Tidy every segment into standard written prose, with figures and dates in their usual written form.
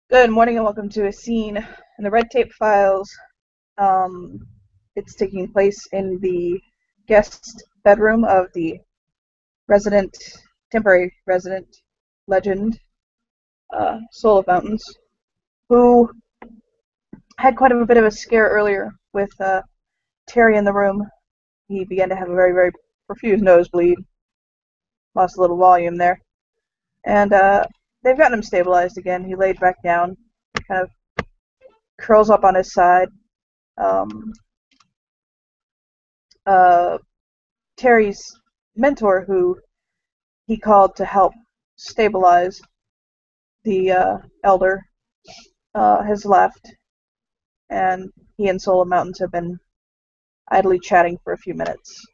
Good morning and welcome to a scene in the Red Tape Files. Um, it's taking place in the guest bedroom of the temporary resident legend, Soul of Mountains, who had quite a bit of a scare earlier with Terry in the room. He began to have a very, very profuse nosebleed, lost a little volume there, and they've gotten him stabilized again. He laid back down, kind of curls up on his side. Um, uh, Terry's mentor, who he called to help stabilize the elder, has left, and he and Solar Mountains have been idly chatting for a few minutes.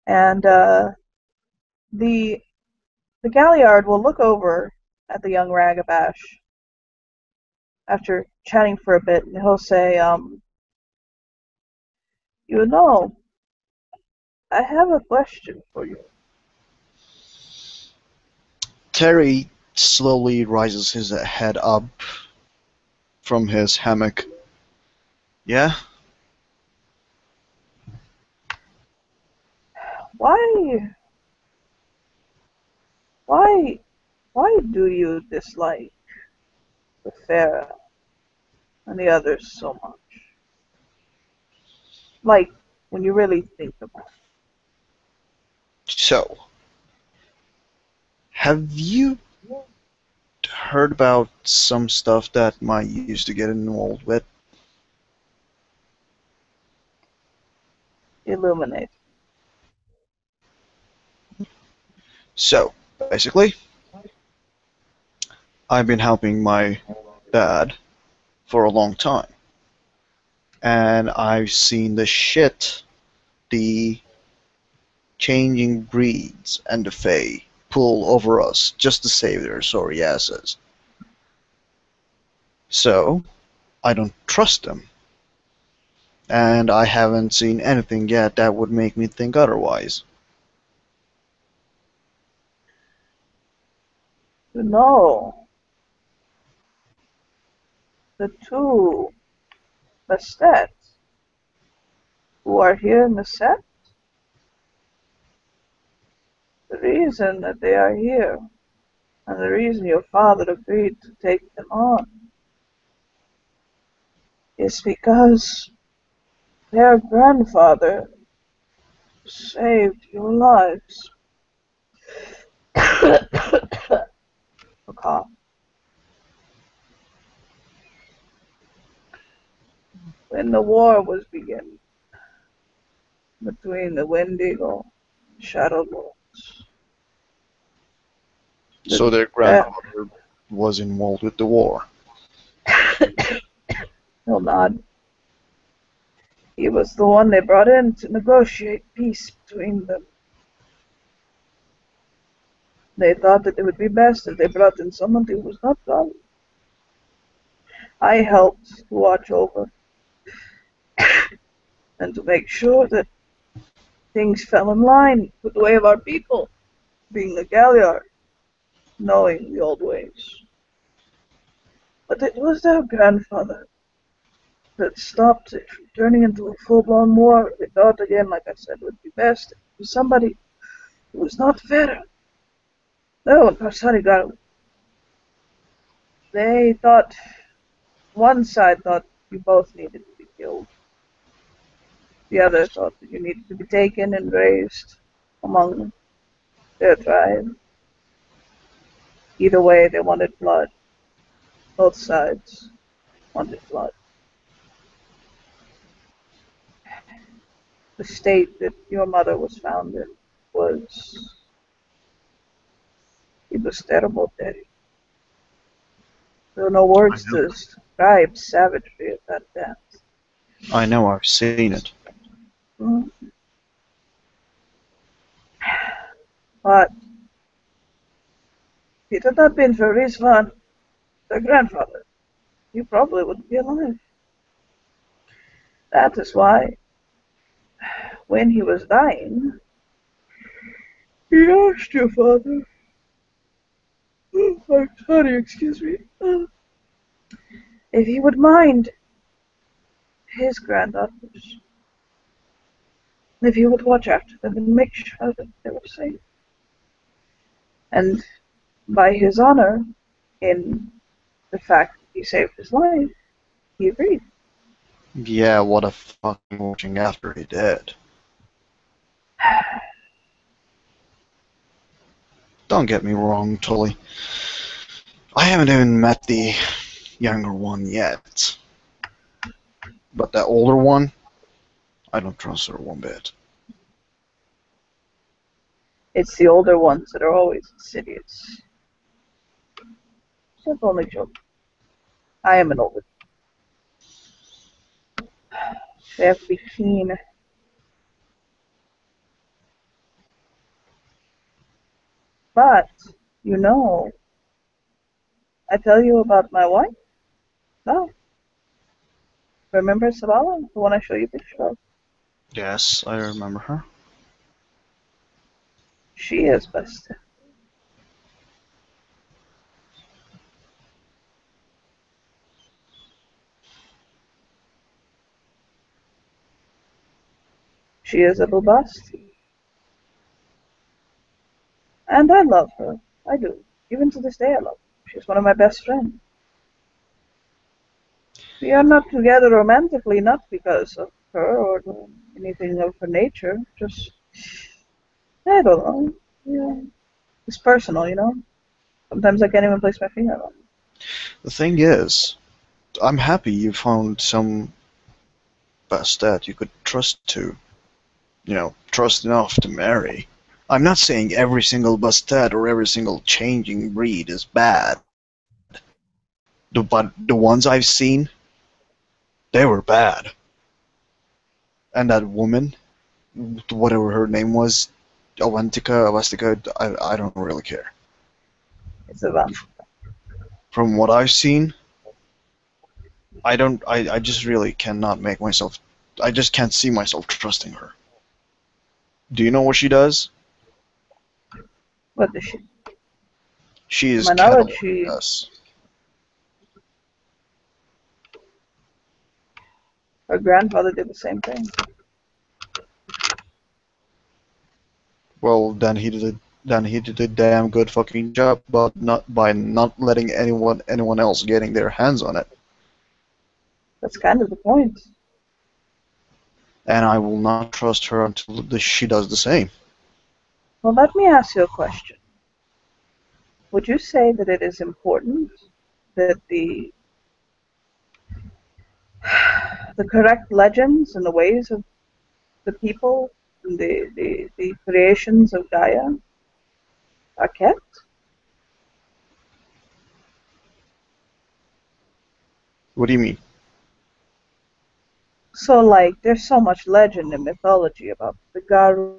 And the the Galliard will look over at the young Ragabash after chatting for a bit, and he'll say, "You know, I have a question for you." Terry slowly rises his head up from his hammock. Yeah? Why, why, why do you dislike the Farah and the others so much? Like, when you really think about it. So, have you heard about some stuff that might used to get involved with? Illuminate. So, basically, I've been helping my dad for a long time. And I've seen the shit the changing breeds and the Fae pull over us just to save their sorry asses. So, I don't trust them. And I haven't seen anything yet that would make me think otherwise. You know, the two Bastet who are here in the set, the reason that they are here, and the reason your father agreed to take them on, is because their grandfather saved your lives. A cough. When the war was beginning between the Wendigo and Shadowlords, So their that grandfather was involved with the war. he'll nod. He was the one they brought in to negotiate peace between them. They thought that it would be best if they brought in someone who was not done. I helped to watch over and to make sure that things fell in line with the way of our people, being the Galliard, knowing the old ways. But it was their grandfather that stopped it from turning into a full-blown war. They thought, again, like I said, it would be best if it was somebody who was not fair. No, when Parsani got it, they thought, one side thought you both needed to be killed. The other thought that you needed to be taken and raised among their tribe. Either way, they wanted blood. Both sides wanted blood. The state that your mother was found in was, it was terrible, Teddy. There are no I words know. to describe savagery of that death. I know, I've seen it. Mm. But if it had not been for Rizvan, their grandfather, you probably wouldn't be alive. That is why, when he was dying, he asked your father Sorry, excuse me. If he would mind his granddaughters, if he would watch after them and make sure that they were safe. And by his honor, in the fact that he saved his life, he agreed. Yeah, what a fucking watching after he did. Don't get me wrong, Tully. I haven't even met the younger one yet. But the older one, I don't trust her one bit. It's the older ones that are always insidious. It's only joke. I am an older. They have to be keen. But, you know, I tell you about my wife? No. Remember Sabala, the one I show you a picture of? Yes, I remember her. She is best. She is a Bubasti. And I love her. I do. Even to this day, I love her. She's one of my best friends. We are not together romantically, not because of her or anything of her nature. Just, I don't know. Yeah. It's personal, you know? Sometimes I can't even place my finger on it. The thing is, I'm happy you found some Bastet you could trust to, trust enough to marry. I'm not saying every single Bastet or every single changing breed is bad. But the ones I've seen, they were bad. And that woman, whatever her name was, Avastika, I don't really care. It's a van. From what I've seen, I just really cannot make myself, I just can't see myself trusting her. Do you know what she does? What does she? She is My knowledge, she. cataloging us. Her grandfather did the same thing. Well, then he did a damn good fucking job, but not by not letting anyone else getting their hands on it. That's kind of the point. And I will not trust her until she does the same. Well, let me ask you a question. Would you say that it is important that the correct legends and the ways of the people and the creations of Gaia are kept? What do you mean? So, like, there's so much legend and mythology about the Garu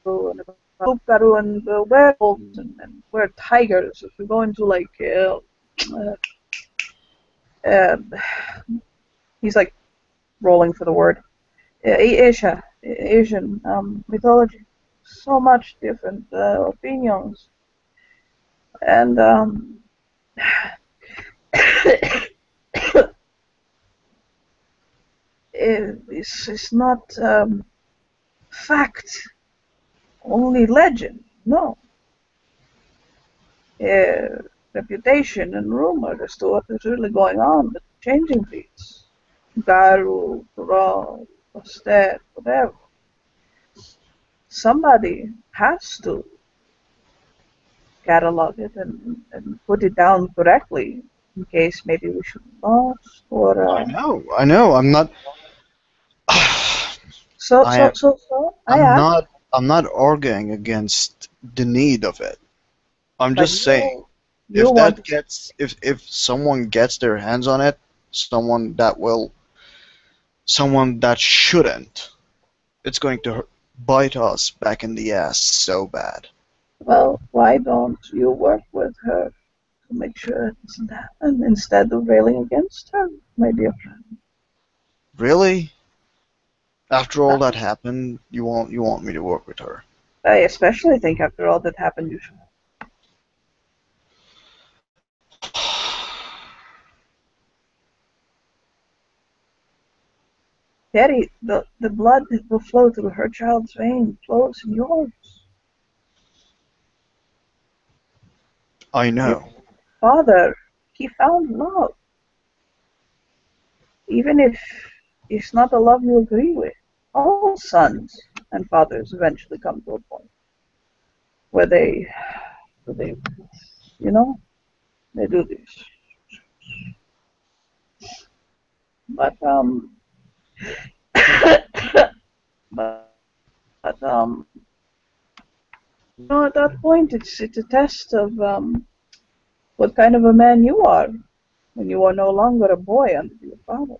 and about Garu and the werewolves and we're tigers. If we go into, like, uh, he's like rolling for the word. Asian mythology. So much different opinions. And it's not fact, only legend. No. Reputation and rumor as to what is really going on with changing breeds. Garu, Toro, Bastet, whatever. Somebody has to catalog it and put it down correctly in case maybe we should lost or I know. I'm not. I I asked, I'm not arguing against the need of it. I'm but just saying you want if someone gets their hands on it, someone that shouldn't, it's going to bite us back in the ass so bad. well, why don't you work with her to make sure it doesn't happen instead of railing against her, my dear friend? Really? After all that happened, you want me to work with her? I especially think after all that happened, you should. Terry, the blood that will flow through her child's vein flows in yours. I Your know. father, he found love, even if it's not a love you agree with. All sons and fathers eventually come to a point where they you know, they do this. But but at that point, it's a test of what kind of a man you are when you are no longer a boy under your father.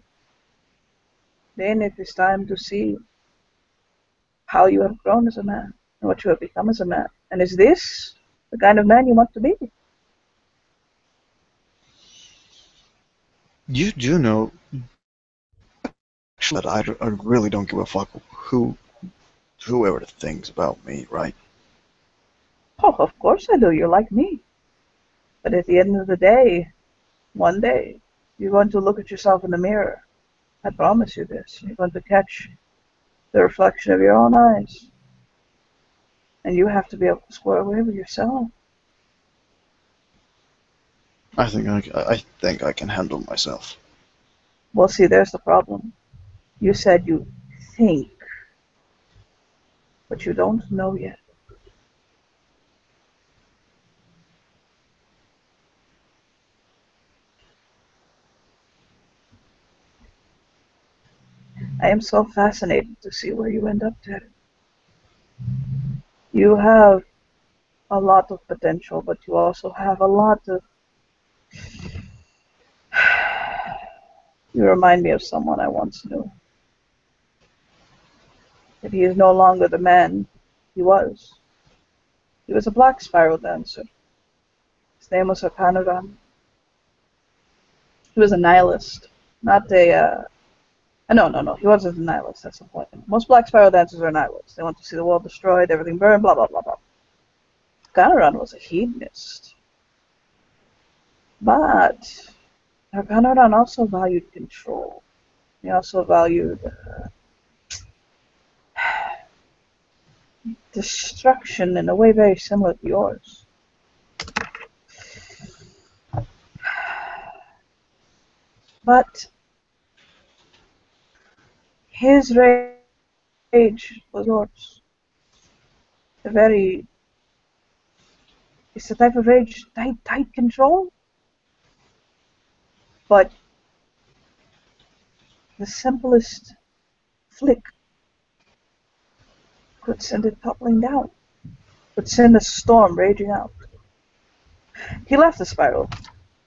Then it is time to see how you have grown as a man and what you have become as a man. And is this the kind of man you want to be? You do know actually that I really don't give a fuck whoever thinks about me, right? Oh, of course I do. You're like me. But at the end of the day, one day, you're going to look at yourself in the mirror. I promise you this. You're going to catch the reflection of your own eyes. And you have to be able to square away with yourself. I think I can handle myself. Well, see, there's the problem. You said you think, but you don't know yet. I am so fascinated to see where you end up, Ted. You have a lot of potential, but you also have a lot of. You remind me of someone I once knew. That he is no longer the man he was. He was a black spiral dancer. His name was Hakanaran. He was a nihilist, not a. No. He wasn't a nihilist. That's the point. Most black spiral dancers are nihilists. They want to see the world destroyed, everything burned, blah blah blah blah. Hakanaran was a hedonist, but Hakanaran also valued control. He also valued destruction in a way very similar to yours. But his rage was yours. The very, it's the type of rage, tight control, but the simplest flick could send it toppling down, could send a storm raging out. He left the spiral.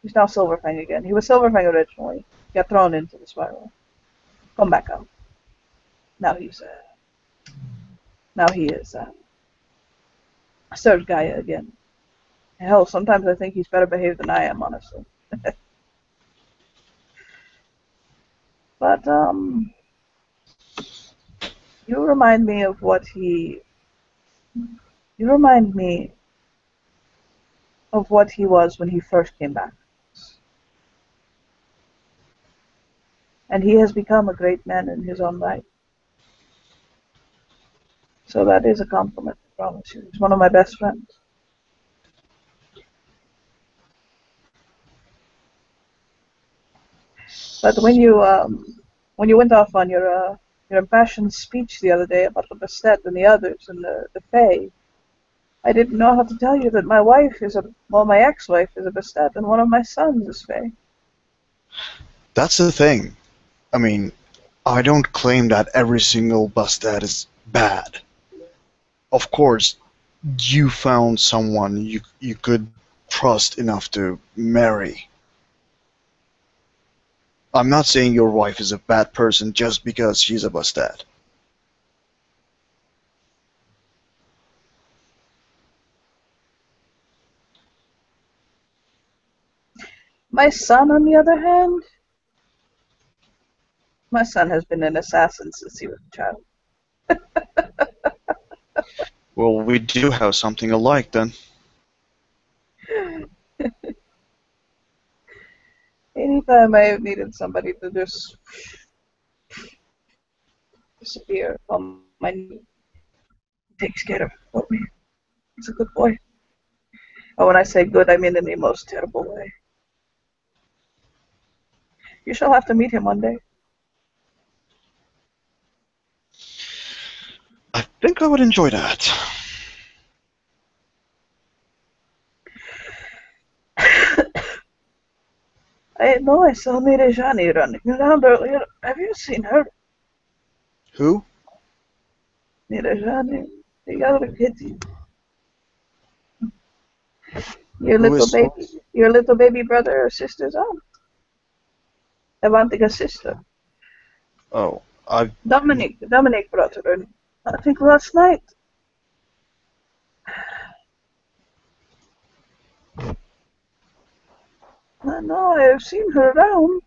He's now Silverfang again. He was Silverfang originally. He got thrown into the spiral. Come back up. Now he is Third Gaia again. Hell, sometimes I think he's better behaved than I am, honestly. But you remind me of what he. You remind me of what he was when he first came back. And he has become a great man in his own right. So that is a compliment, I promise you. He's one of my best friends. But when you went off on your impassioned speech the other day about the Bastet and the others and the Fae, I didn't know how to tell you that my wife is my ex-wife is a Bastet and one of my sons is Fae. That's the thing. I mean, I don't claim that every single Bastet is bad. Of course, you found someone you could trust enough to marry. I'm not saying your wife is a bad person just because she's a Bastet. My son, on the other hand, my son has been an assassin since he was a child. Well, we do have something alike then. Anytime I have needed somebody to just disappear on my knee. He takes care of me. He's a good boy. And when I say good, I mean in the most terrible way. You shall have to meet him one day. I think I would enjoy that. I know I saw Mirajani running around earlier. Have you seen her? Who? Mirajani, the other kitty. Who is? Your little baby brother or sister's aunt. Avantica's sister. Oh, I. Dominic brought her in, I think last night. I know, I've seen her around.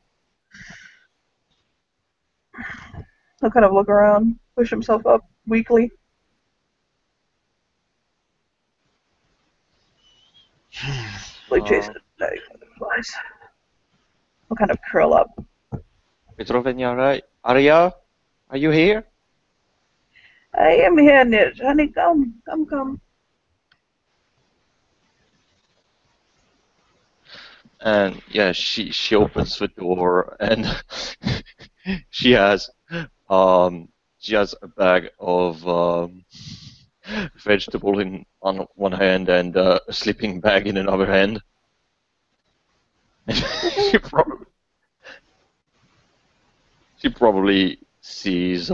He'll kind of look around, push himself up weakly. Like chasing butterflies. He'll kind of curl up. Petrovna, Arya, are you here? I am here, Nirj. Honey, come. And yeah, she opens the door and she has a bag of vegetable on one hand and a sleeping bag in another hand. She probably sees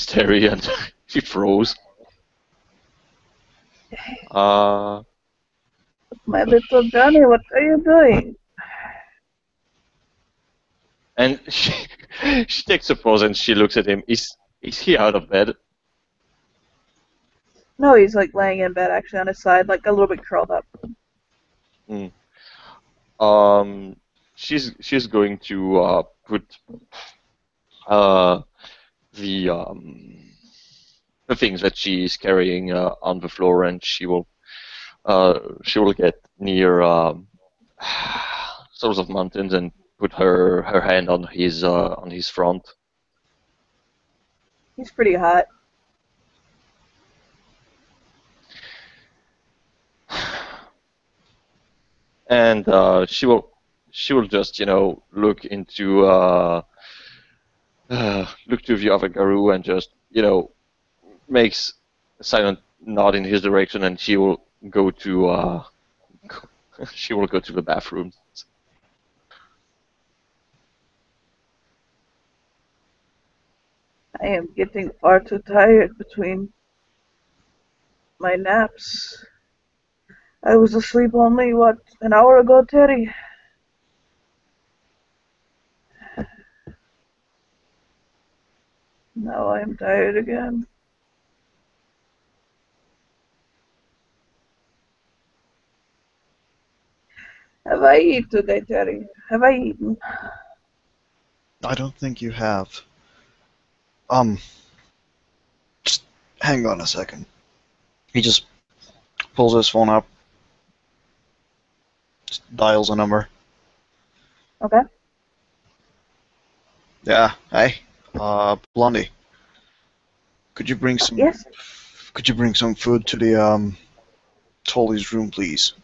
Terry and she froze. My little Johnny, what are you doing? And she takes a pause and she looks at him. Is he out of bed? No, he's like laying in bed actually on his side, like a little bit curled up. She's going to put the things that she's carrying on the floor, and she will get near sorts of mountains and put her hand on his front. He's pretty hot. And she will just look into look to the other Garou and just makes a silent nod in his direction, and she will go to the bathroom. I am getting far too tired between my naps. I was asleep only, an hour ago, Terry? Now I am tired again. Have I eaten today, Terry? Have I eaten? I don't think you have. Just hang on a second. He just pulls his phone up, just dials a number. Okay. Yeah, hey, Blondie. Could you bring some? Yes. Could you bring some food to the Tully's room, please?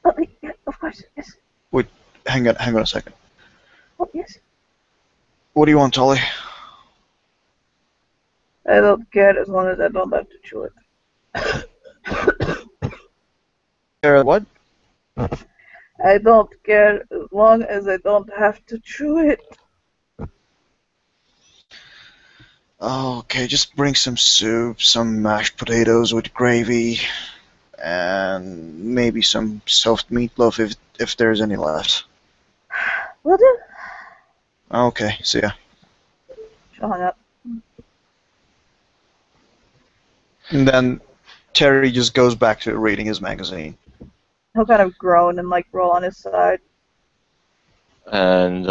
Oh, yeah, of course, yes. Wait, hang on a second. Oh, yes. What do you want, Tully? I don't care as long as I don't have to chew it. What? I don't care as long as I don't have to chew it. Okay, just bring some soup, some mashed potatoes with gravy, and maybe some soft meatloaf if there's any left. Will do. Okay, see ya. She hung up. And then Terry just goes back to reading his magazine. He'll kind of groan and like roll on his side. And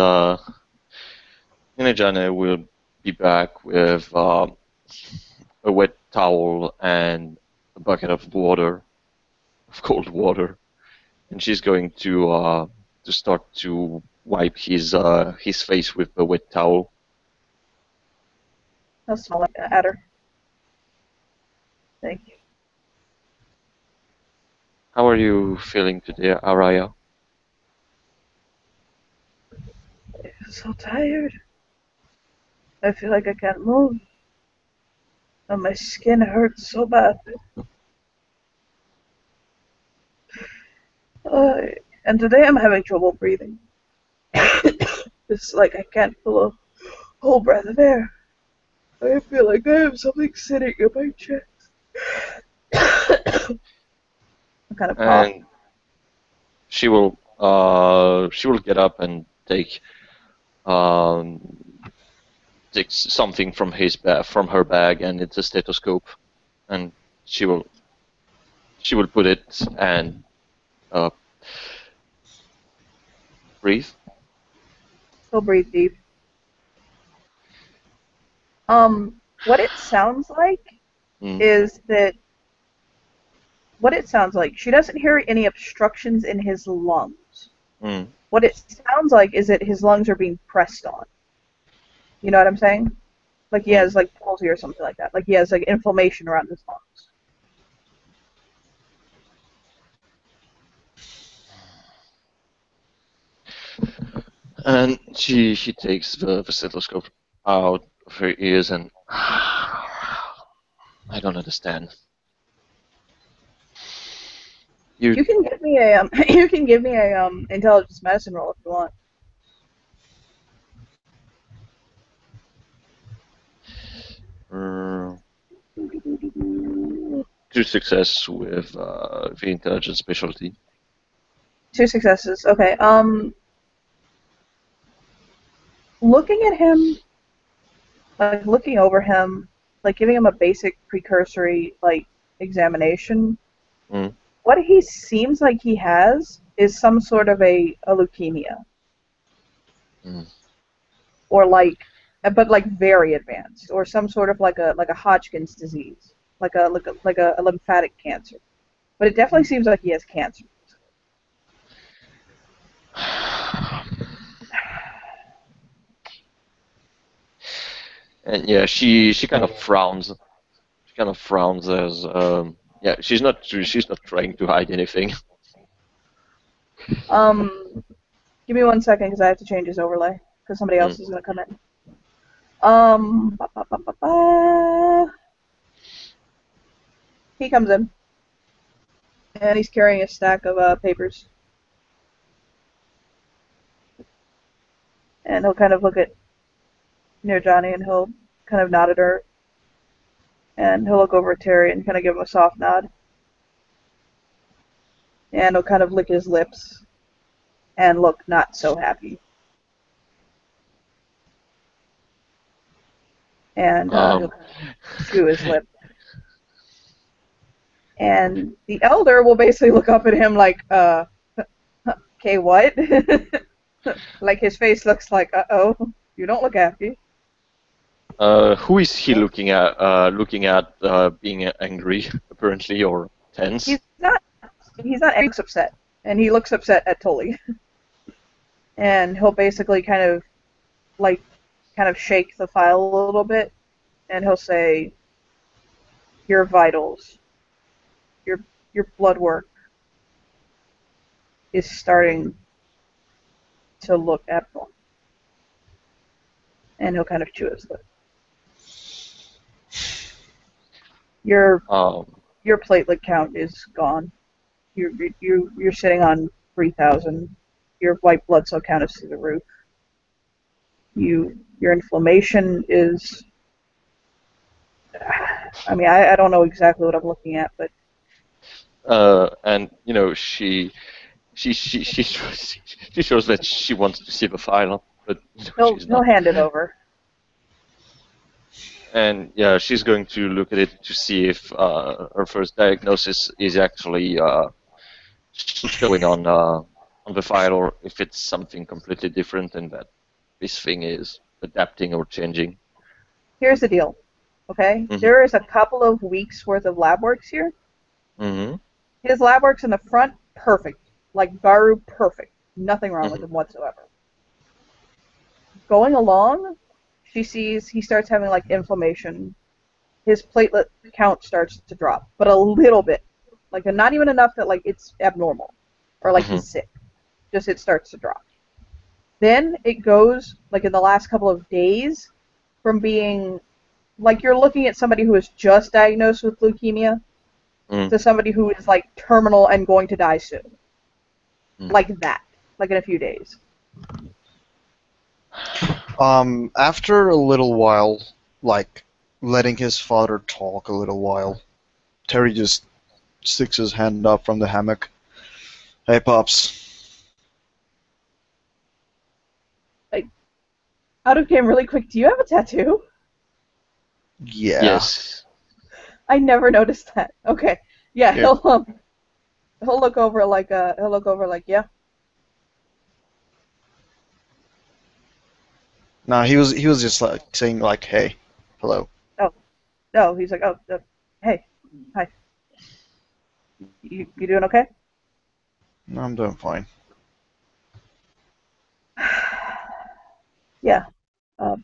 Inajane will be back with a wet towel and a bucket of water, of cold water, and she's going to start to wipe his face with the wet towel. He'll smile at her. Thank you. How are you feeling today, Araya? I'm so tired. I feel like I can't move. And my skin hurts so bad. And today I'm having trouble breathing. It's like I can't pull a whole breath of air. I feel like I have something sitting in my chest. I kind of cough. And she will get up and take something from from her bag, and it's a stethoscope, and she will put it and breathe. He'll breathe deep. What it sounds like is that she doesn't hear any obstructions in his lungs. What it sounds like is that his lungs are being pressed on. You know what I'm saying? Like he has like palsy or something like that. Like he has like inflammation around his lungs. And she takes the stethoscope out of her ears and I don't understand. You can give me a intelligence medicine roll if you want. Two success with the intelligence specialty. 2 successes. Okay. Looking at him, like looking over him, like giving him a basic precursory like examination. What he seems like he has is some sort of a leukemia, or like, but like very advanced, or some sort of like a Hodgkin's disease, like a lymphatic cancer. But it definitely seems like he has cancer. And yeah, she kind of frowns. She kind of frowns as yeah, she's not trying to hide anything. Give me 1 second because I have to change his overlay because somebody else is gonna come in. He comes in and he's carrying a stack of papers, and he'll kind of look at near Johnny and he'll kind of nod at her, and he'll look over at Terry and kind of give him a soft nod, and he'll kind of lick his lips and look not so happy. And he'll chew his lip. And the elder will basically look up at him like, okay, what? Like his face looks like, uh-oh, you don't look happy. Who is he looking at? Being angry, apparently, or tense? He's not angry, he's upset. And he looks upset at Tully. And he'll basically kind of shake the file a little bit, and he'll say, your vitals, your blood work is starting to look abnormal. And he'll kind of chew his lip. Your platelet count is gone. You're sitting on 3,000. Your white blood cell count is through the roof. Your inflammation is. I mean, I don't know exactly what I'm looking at, but. And you know, she shows that she wants to see the file, but he'll hand it over. And yeah, she's going to look at it to see if her first diagnosis is actually showing on the file, or if it's something completely different, and that this thing is adapting or changing. Here's the deal, okay? There is a couple of weeks worth of lab works here. His lab works in the front, perfect. Like Garu, perfect. Nothing wrong with him whatsoever. Going along, she sees he starts having like inflammation. His platelet count starts to drop, but a little bit, like not even enough that like it's abnormal or like Mhm. he's sick. Just it starts to drop. Then it goes like in the last couple of days from being like you're looking at somebody who is just diagnosed with leukemia Mm. to somebody who is like terminal and going to die soon. Mm. Like that, like in a few days. After a little while, like letting his father talk a little while, Terry just sticks his hand up from the hammock. Hey, Pops. Out of game really quick, do you have a tattoo? Yeah. Yes. I never noticed that. Okay. Yeah, Yeah. he'll look over like yeah. No, he was just like saying like, hey, hello. Oh, no, he's like, oh, hey, hi. You doing okay? No, I'm doing fine. Yeah. Um,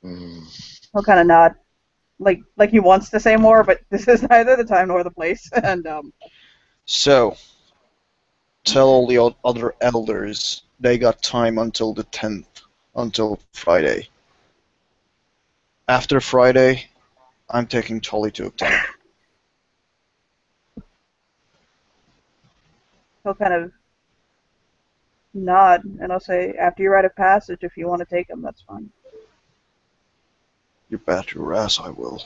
Mm. he'll kind of nod, like he wants to say more, but this is neither the time nor the place. And So, tell all the other elders they got time until the 10th, until Friday. After Friday, I'm taking Tully to obtain. he'll kind of nod, and I'll say, after you rite of passage, if you want to take him, that's fine. You bet your ass I will.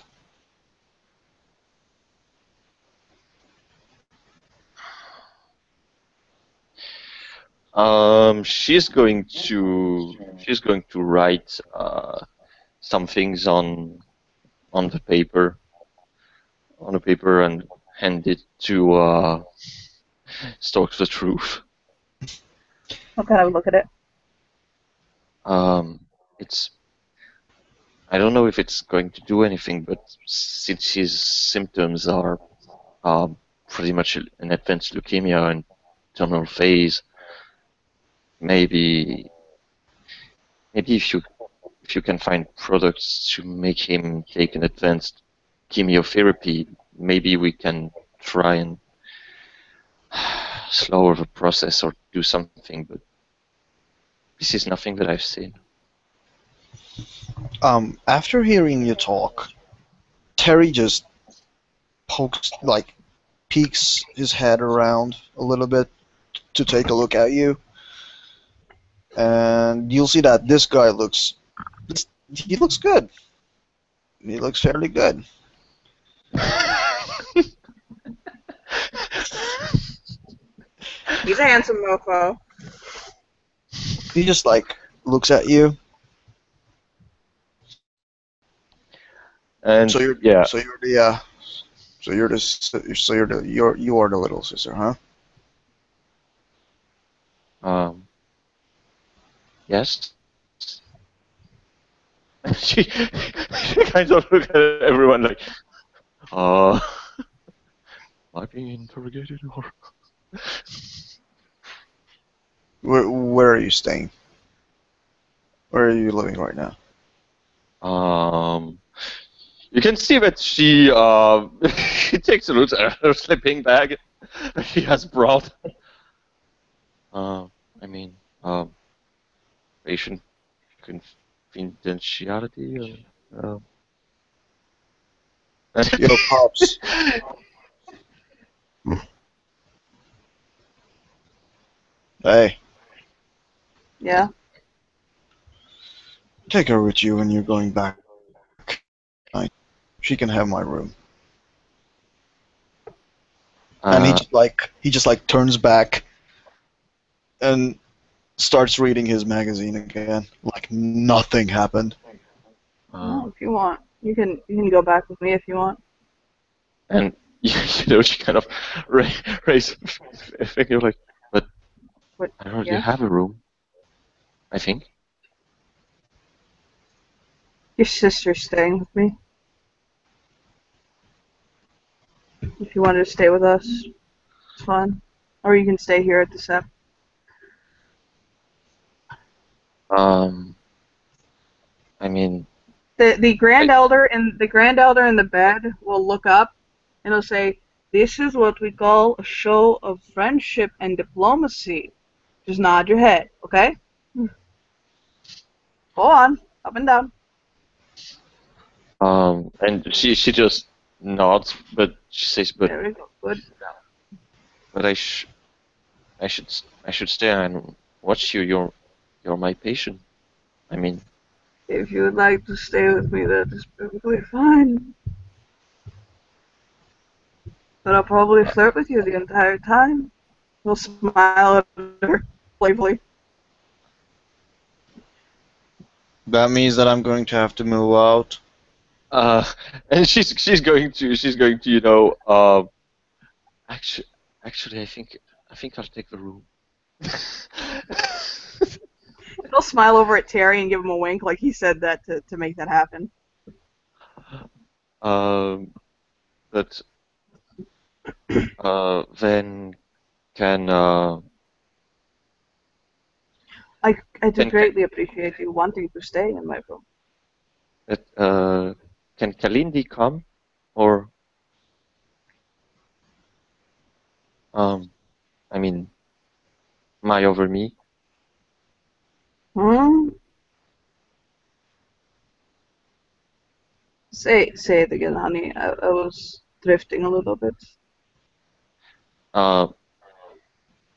She's going to write some things on the paper and hand it to Storks the Truth. He'll kind of look at it. It's I don't know if it's going to do anything, but since his symptoms are pretty much an advanced leukemia and terminal phase, maybe if you can find products to make him take an advanced chemotherapy, maybe we can try and slower the process or do something. But this is nothing that I've seen. After hearing you talk, Terry just peeks his head around a little bit to take a look at you, and you'll see that this guy he looks good. He looks fairly good. He's a handsome mofo. He just like looks at you. And So you're yeah, so you're the you are the little sister, huh? yes. she kind of look at everyone like, am I being interrogated or? Where are you staying? Where are you living right now? You can see that she she takes a look at her sleeping bag that she has brought. I mean, patient confidentiality. Yo, Pops. Hey, Yeah. take her with you when you're going back. She can have my room. And he just like turns back and starts reading his magazine again, like nothing happened. Well, if you want, you can go back with me if you want. And she kind of raises a finger like, but What? I already Yeah. have a room. I think. Your sister's staying with me. If you wanted to stay with us, it's fine. Or you can stay here at the SEP. I mean, The grand elder in the bed will look up and he'll say, "This is what we call a show of friendship and diplomacy." Just nod your head, okay? Go on, up and down. and she just nods, but she says, There we go. Good. but I should stay and watch you. You're my patient. I mean, If you would like to stay with me, that is perfectly fine. But I'll probably flirt with you the entire time. He'll smile at her playfully. That means that I'm going to have to move out. and she's going to actually I think I'll take the room. He'll smile over at Terry and give him a wink like he said that to make that happen. But then can I do Can- greatly appreciate you wanting to stay in my room. can Kalindi come, or I mean, Mai over me? Hmm? Say it again, honey. I was drifting a little bit.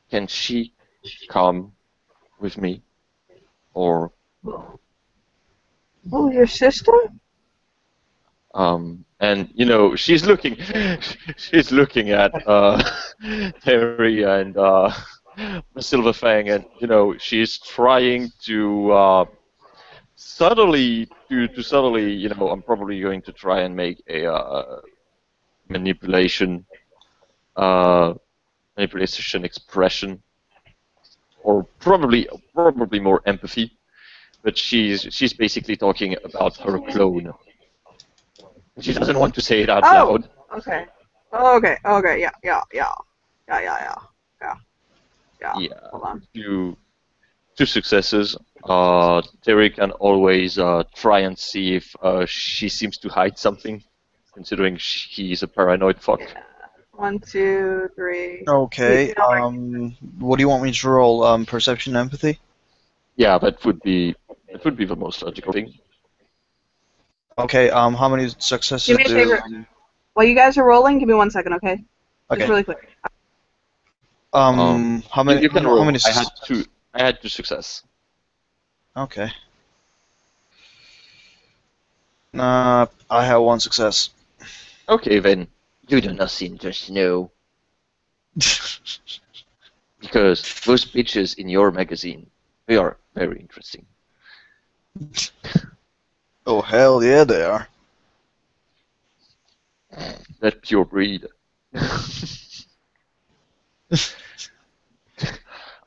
Can she come with me, or Oh, your sister? and she's looking at Terry and Silver Fang, and she's trying to subtly I'm probably going to try and make a manipulation manipulation expression, or probably more empathy, but she's basically talking about her clone. She doesn't want to say it out loud. Okay. Okay. Yeah. Yeah. Hold on. Two successes. Terry can always try and see if she seems to hide something, considering he's a paranoid fuck. Yeah. 1, 2, 3. Okay. Wait, What do you want me to roll? Perception, empathy. Yeah, that would be the most logical thing. Okay. How many successes Do me a favor. While you guys are rolling, give me 1 second, okay? Okay. Just really quick. How many? You can how roll. many? I had two success. Okay. I have 1 success. Okay, then you do nothing, just know, because those pictures in your magazine, they are very interesting. Oh hell yeah, they are. That pure breed.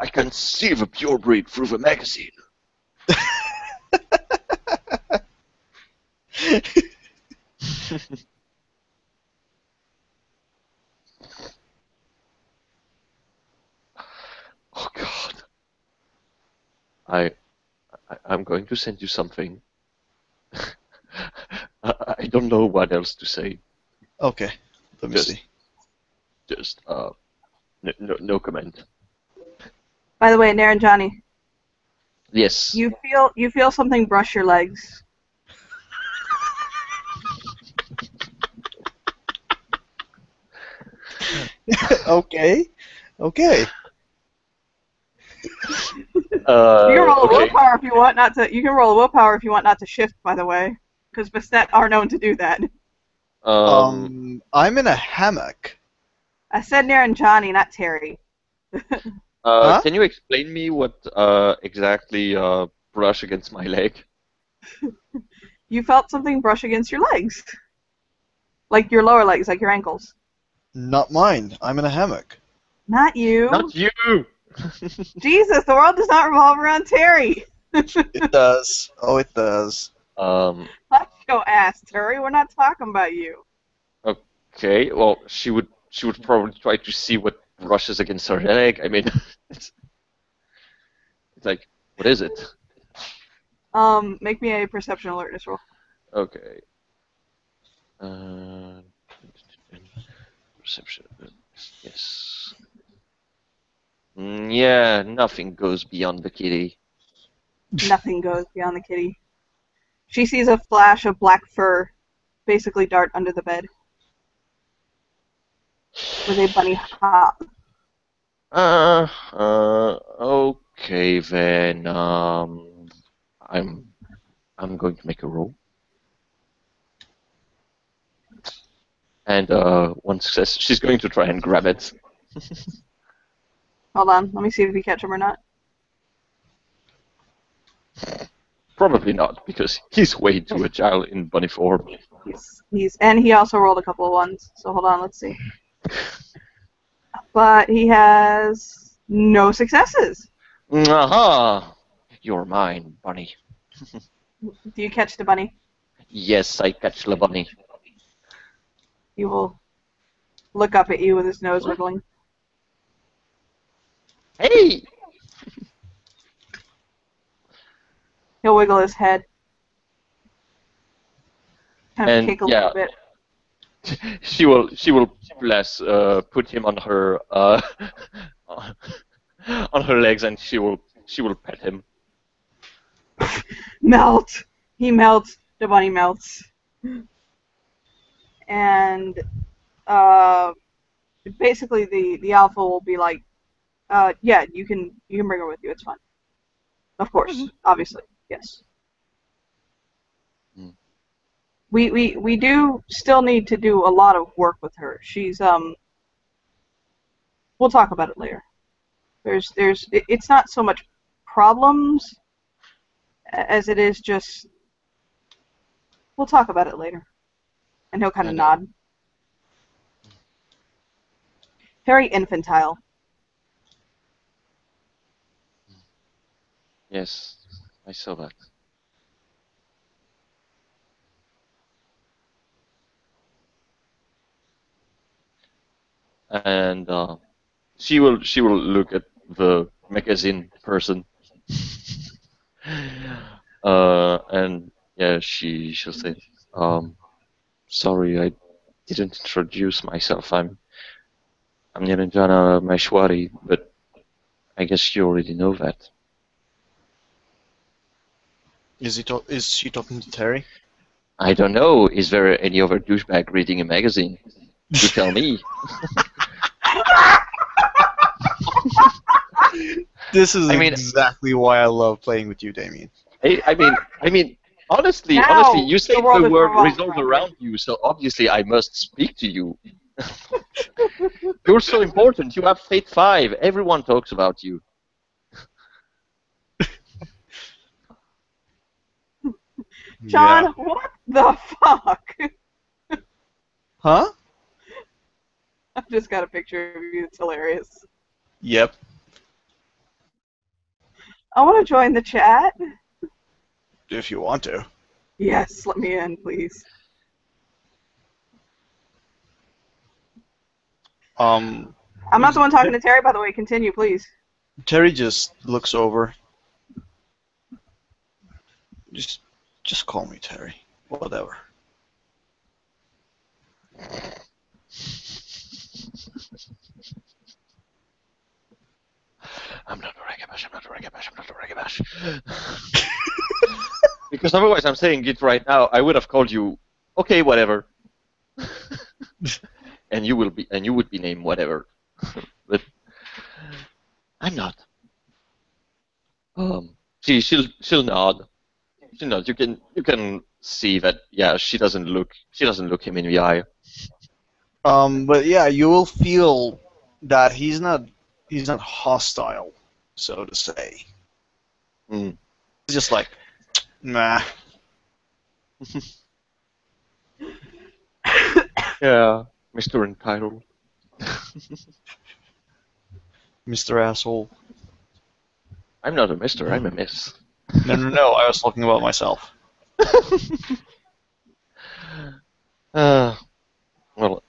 I can see the pure breed through the magazine. Oh God. I'm going to send you something. I don't know what else to say. Okay. Let me see. Just no comment. By the way, Nair and Johnny, Yes. you feel something brush your legs. Okay. Okay. You can roll a Okay. willpower if you want not to. You can roll a willpower if you want not to shift. By the way, because Bastet are known to do that. I'm in a hammock. I said Nair and Johnny, not Terry. Huh? Can you explain me what exactly brush against my leg? You felt something brush against your legs, like your lower legs, like your ankles. Not mine. I'm in a hammock. Not you. Not you. Jesus, the world does not revolve around Terry. It does. Oh, it does. Let's go ask Terry. We're not talking about you. Okay. Well, she would probably try to see what brushes against her leg. I mean, it's like, what is it? Make me a perception alertness roll. Okay. Uh, perception. Yes. Yeah, nothing goes beyond the kitty. Nothing goes beyond the kitty. She sees a flash of black fur basically dart under the bed with a bunny hop. Okay then. I'm going to make a roll. And one success. She's going to try and grab it. Hold on, let me see if we catch him or not. Probably not, because he's way too agile in bunny form. And he also rolled a couple of ones. So hold on, let's see. But he has no successes. Aha! You're mine, bunny. Do you catch the bunny? Yes, I catch the bunny. He will look up at you with his nose wiggling. Hey! He'll wiggle his head. Kind of And, kick a yeah. little bit. She will bless put him on her on her legs, and she will pet him. Melt! He melts. The bunny melts. And basically the alpha will be like, yeah, you can bring her with you. It's fine. Of course, obviously, yes. Mm. We do still need to do a lot of work with her. She's we'll talk about it later. It's not so much problems as it is just we'll talk about it later. And he'll kind of nod. Very infantile. Yes, I saw that. And she will look at the magazine person. And yeah, she'll say, sorry, I didn't introduce myself. I'm Niranjana Maheshwari, but I guess you already know that. Is she talking to Terry? I don't know. Is there any other douchebag reading a magazine? You tell me. This is exactly why I love playing with you, Damien. I mean, honestly, you say the word resolve around you, so obviously I must speak to you. You're so important. You have Fate 5. Everyone talks about you. John, Yeah. what the fuck? Huh? I just got a picture of you. It's hilarious. Yep. I want to join the chat. If you want to. Yes, let me in, please. I'm not the one talking to Terry, by the way. Continue, please. Terry just looks over. Just call me Terry. Whatever. I'm not a Ragabash, I'm not a Ragabash, I'm not a Ragabash. Because otherwise I'm saying it right now, I would have called you, okay, whatever. and you would be named whatever. But I'm not. She'll nod. She'll nod. You can see that, yeah, she doesn't look him in the eye. But yeah, you will feel that he's not hostile, so to say. Mm. It's just like, nah. Yeah, Mr. Entitled. Mr. Asshole. I'm not a mister, I'm a miss. No, I was talking about myself. Well,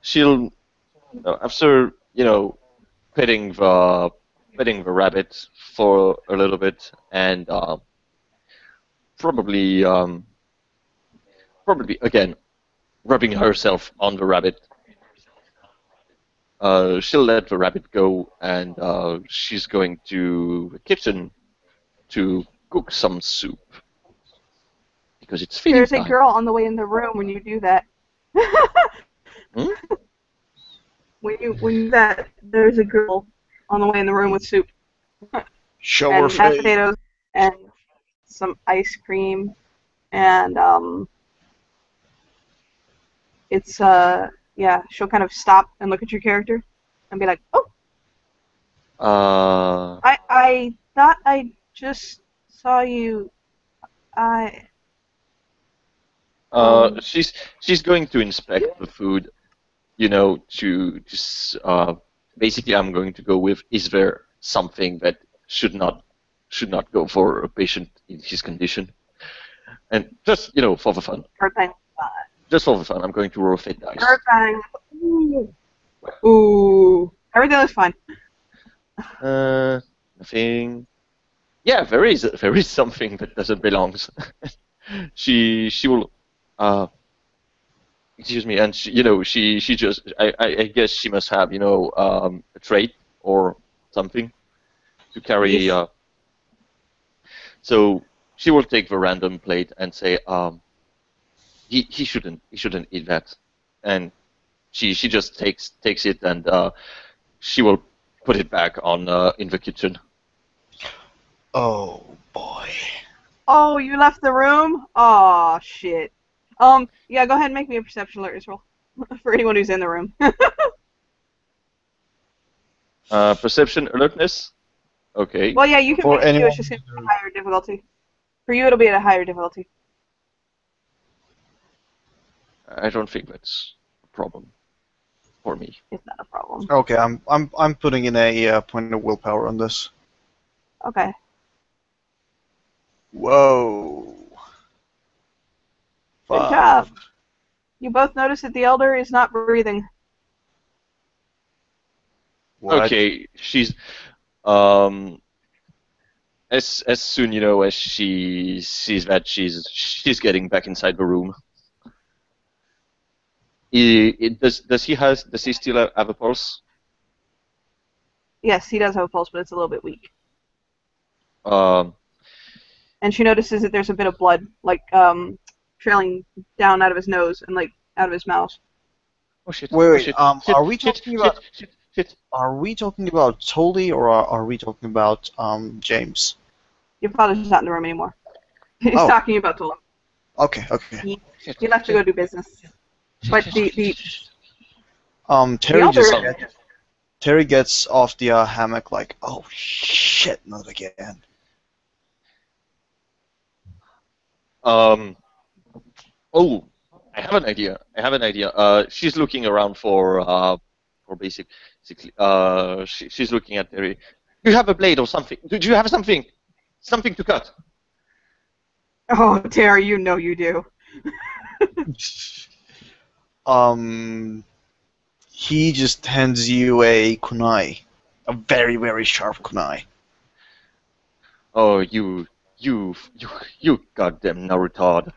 she'll, after, petting the rabbit for a little bit, and probably again rubbing herself on the rabbit. She'll let the rabbit go, and she's going to the kitchen to cook some soup because it's feeding There's a time. girl on the way in the room when you do that. Hmm? When you do that, there's a girl on the way in the room with soup Show and her mashed face. potatoes and some ice cream and it's yeah, she'll kind of stop and look at your character and be like, "Oh, I thought I just saw you. I She's going to inspect the food. You know, to just basically, I'm going to go with: is there something that should not go for a patient in his condition? And just for the fun, her thing. just for the fun, I'm going to roll fate dice. Her thing. Ooh, everything looks fine. Nothing. Yeah, there is something that doesn't belong. she will. Excuse me, and she just I guess she must have a trait or something to carry. Yes. So she will take the random plate and say, he shouldn't eat that, and she just takes it and she will put it back on in the kitchen. Oh boy. Oh, you left the room? Oh shit. Yeah, go ahead and make me a perception alert as well. For anyone who's in the room. Perception alertness. Okay. Well, yeah, you can For make it too. anyone It's just going to be a higher difficulty. For you, it'll be at a higher difficulty. I don't think that's a problem for me. It's not a problem. Okay, I'm putting in a point of willpower on this. Okay. Whoa. Good 5. job. You both notice that the elder is not breathing. What? Okay, she's as soon as she sees that she's getting back inside the room. Does he still have a pulse? Yes, he does have a pulse, but it's a little bit weak. Um, And she notices that there's a bit of blood, like trailing down out of his nose and like out of his mouth. oh shit! Wait, oh, wait, shit, are we shit, talking about shit. are we talking about Tolly or are we talking about James? Your father's not in the room anymore. He's Oh. talking about Tola. Okay, okay. He left to go do business. But the Terry elder- Terry gets off the hammock like, oh shit, not again. Oh, I have an idea. She's looking around for basically, she's looking at Terry. Do you have a blade or something? Do you have something to cut? Oh, Terry, you know you do. He just hands you a kunai, a very very sharp kunai. Oh, you goddamn Naruto.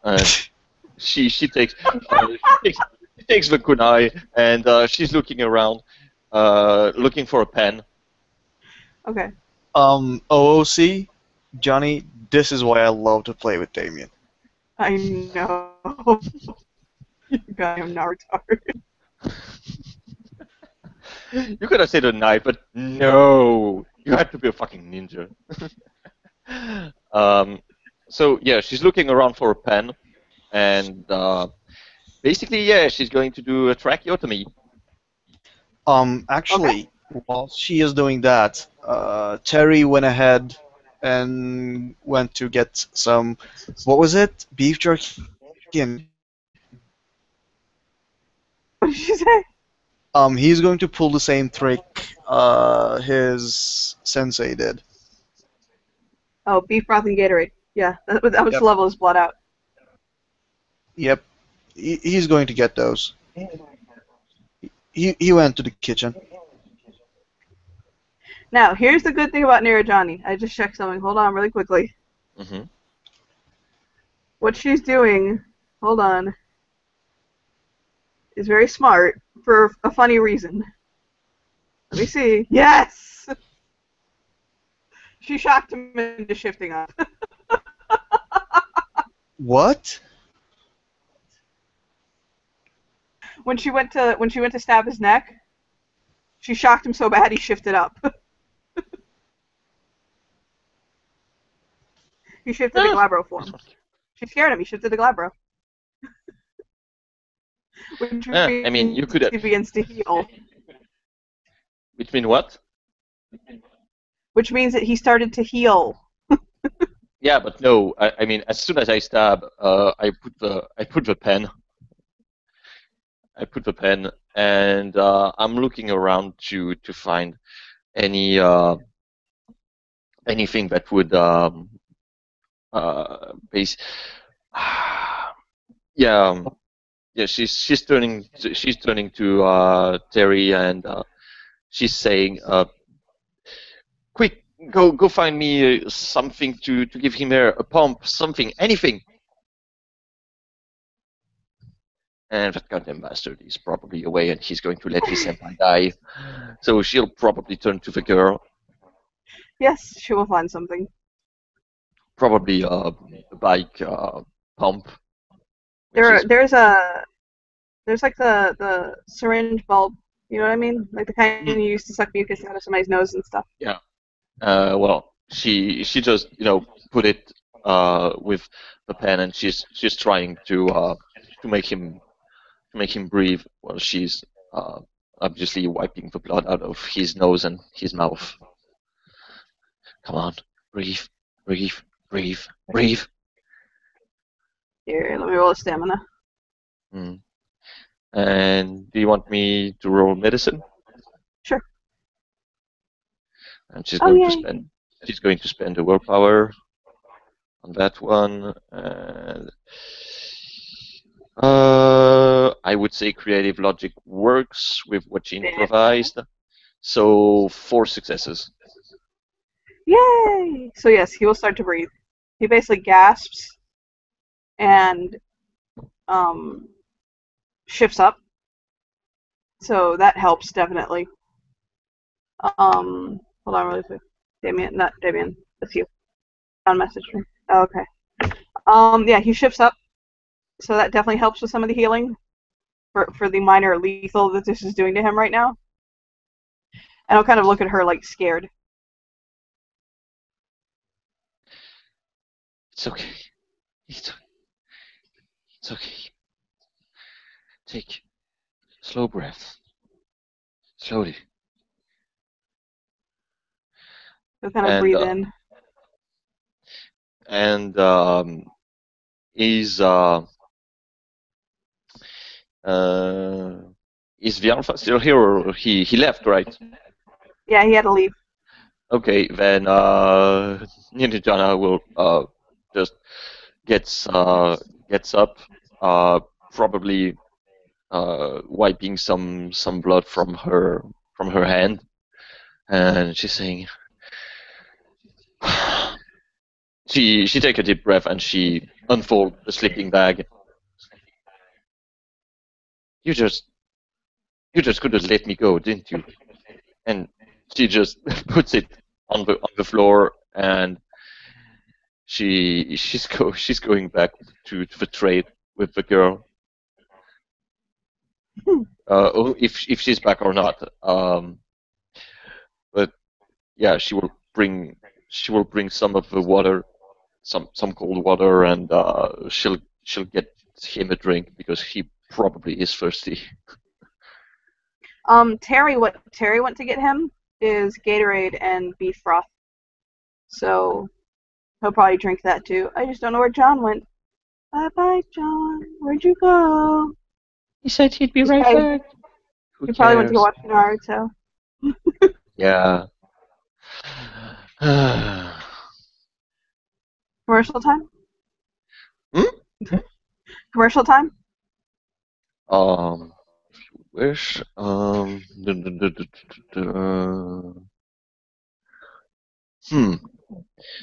And she takes the kunai and she's looking around, looking for a pen. Okay. OOC, Johnny, this is why I love to play with Damien. I know. You goddamn Naruto. You could have said a knife, but no, you had to be a fucking ninja. So yeah, she's looking around for a pen, and basically, yeah, she's going to do a tracheotomy. Actually, while she is doing that, Terry went ahead and went to get some, what was it? Beef jerky and What did she say? he's going to pull the same trick his sensei did. Oh, beef broth and Gatorade. Yeah, that was Yep. to level his blood out. Yep, he's going to get those. He went to the kitchen. Now, here's the good thing about Nirajani. I just checked something. Hold on really quickly. Mm-hmm. what she's doing, hold on, is very smart for a funny reason. Let me see. Yes! She shocked him into shifting up. What? When she went to stab his neck, she shocked him so bad he shifted up. He shifted to Glabro form. She scared him. He shifted to Glabro. Which I mean, you could have. he begins to heal. Which mean what? Which means that he started to heal. Yeah, but no. I mean, as soon as I stab, I put the pen. I put the pen, and I'm looking around to find any anything that would base. Yeah. Yeah, she's turning to Terry, and she's saying, "Quick, go find me something to give him a pump, something, anything." And that goddamn bastard is probably away, and he's going to let his senpai die. So she'll probably turn to the girl, Yes, she will find something. probably a bike pump. There's like the syringe bulb. You know what I mean? Like the kind you use to suck mucus out of somebody's nose and stuff. Yeah. Well, she just put it with the pen, and she's trying to make him breathe while she's obviously wiping the blood out of his nose and his mouth. Come on, breathe, breathe, breathe, breathe. Here, let me roll a stamina. Mm. And do you want me to roll medicine? Sure. And she's Oh, going yay. to spend the willpower on that one. And I would say creative logic works with what she improvised. So 4 successes. Yay! So yes, he will start to breathe. He basically gasps and shifts up. So that helps definitely. Hold on really quick. Damien, not Damien. That's you. Found message me. Oh, okay. Yeah, he shifts up. So that definitely helps with some of the healing for the minor lethal that this is doing to him right now. And I'll kind of look at her like scared. It's okay. It's okay. Take slow breaths. Slowly. He'll kind of breathe in. And is Vialfa still here, or he left, right? Yeah, he had to leave. Okay, then Ninjana will just gets up, probably wiping some blood from her hand, and she's saying, she take a deep breath, and she unfold the sleeping bag. You just could have let me go, didn't you? And she just puts it on the floor, and she's going back to the trade with the girl. If she's back or not. But yeah, she will bring some of the water, some cold water, and she'll get him a drink because he probably is thirsty. Terry, what Terry went to get him is Gatorade and beef broth. So he'll probably drink that too. I just don't know where John went. Bye, John. Where'd you go? He said he'd be right back. He probably went to go watch Naruto. Yeah. Commercial time? Hmm? Commercial time? If you wish.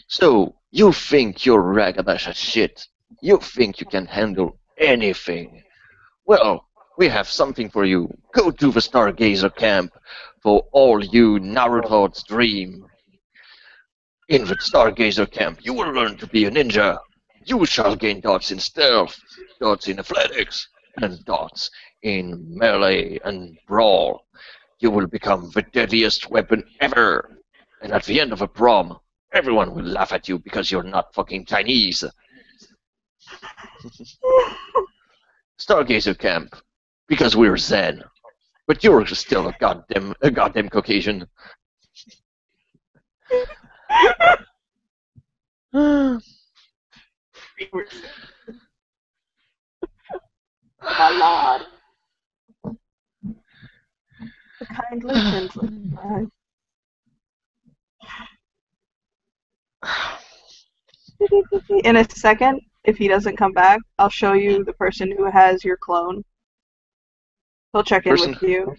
So, you think you're Ragabasha shit, You think you can handle anything? Well, we have something for you. Go to the Stargazer camp for all you Naruto's dream. In the Stargazer camp, you will learn to be a ninja. You shall gain dots in stealth, dots in athletics, and dots in melee and brawl. You will become the deadliest weapon ever. And at the end of a prom, everyone will laugh at you because you're not fucking Chinese. Stargazer camp, because we're Zen. But you're still a goddamn Caucasian. My lord. The kindly gentleman. In a second, if he doesn't come back, I'll show you the person who has your clone. He'll check in with you.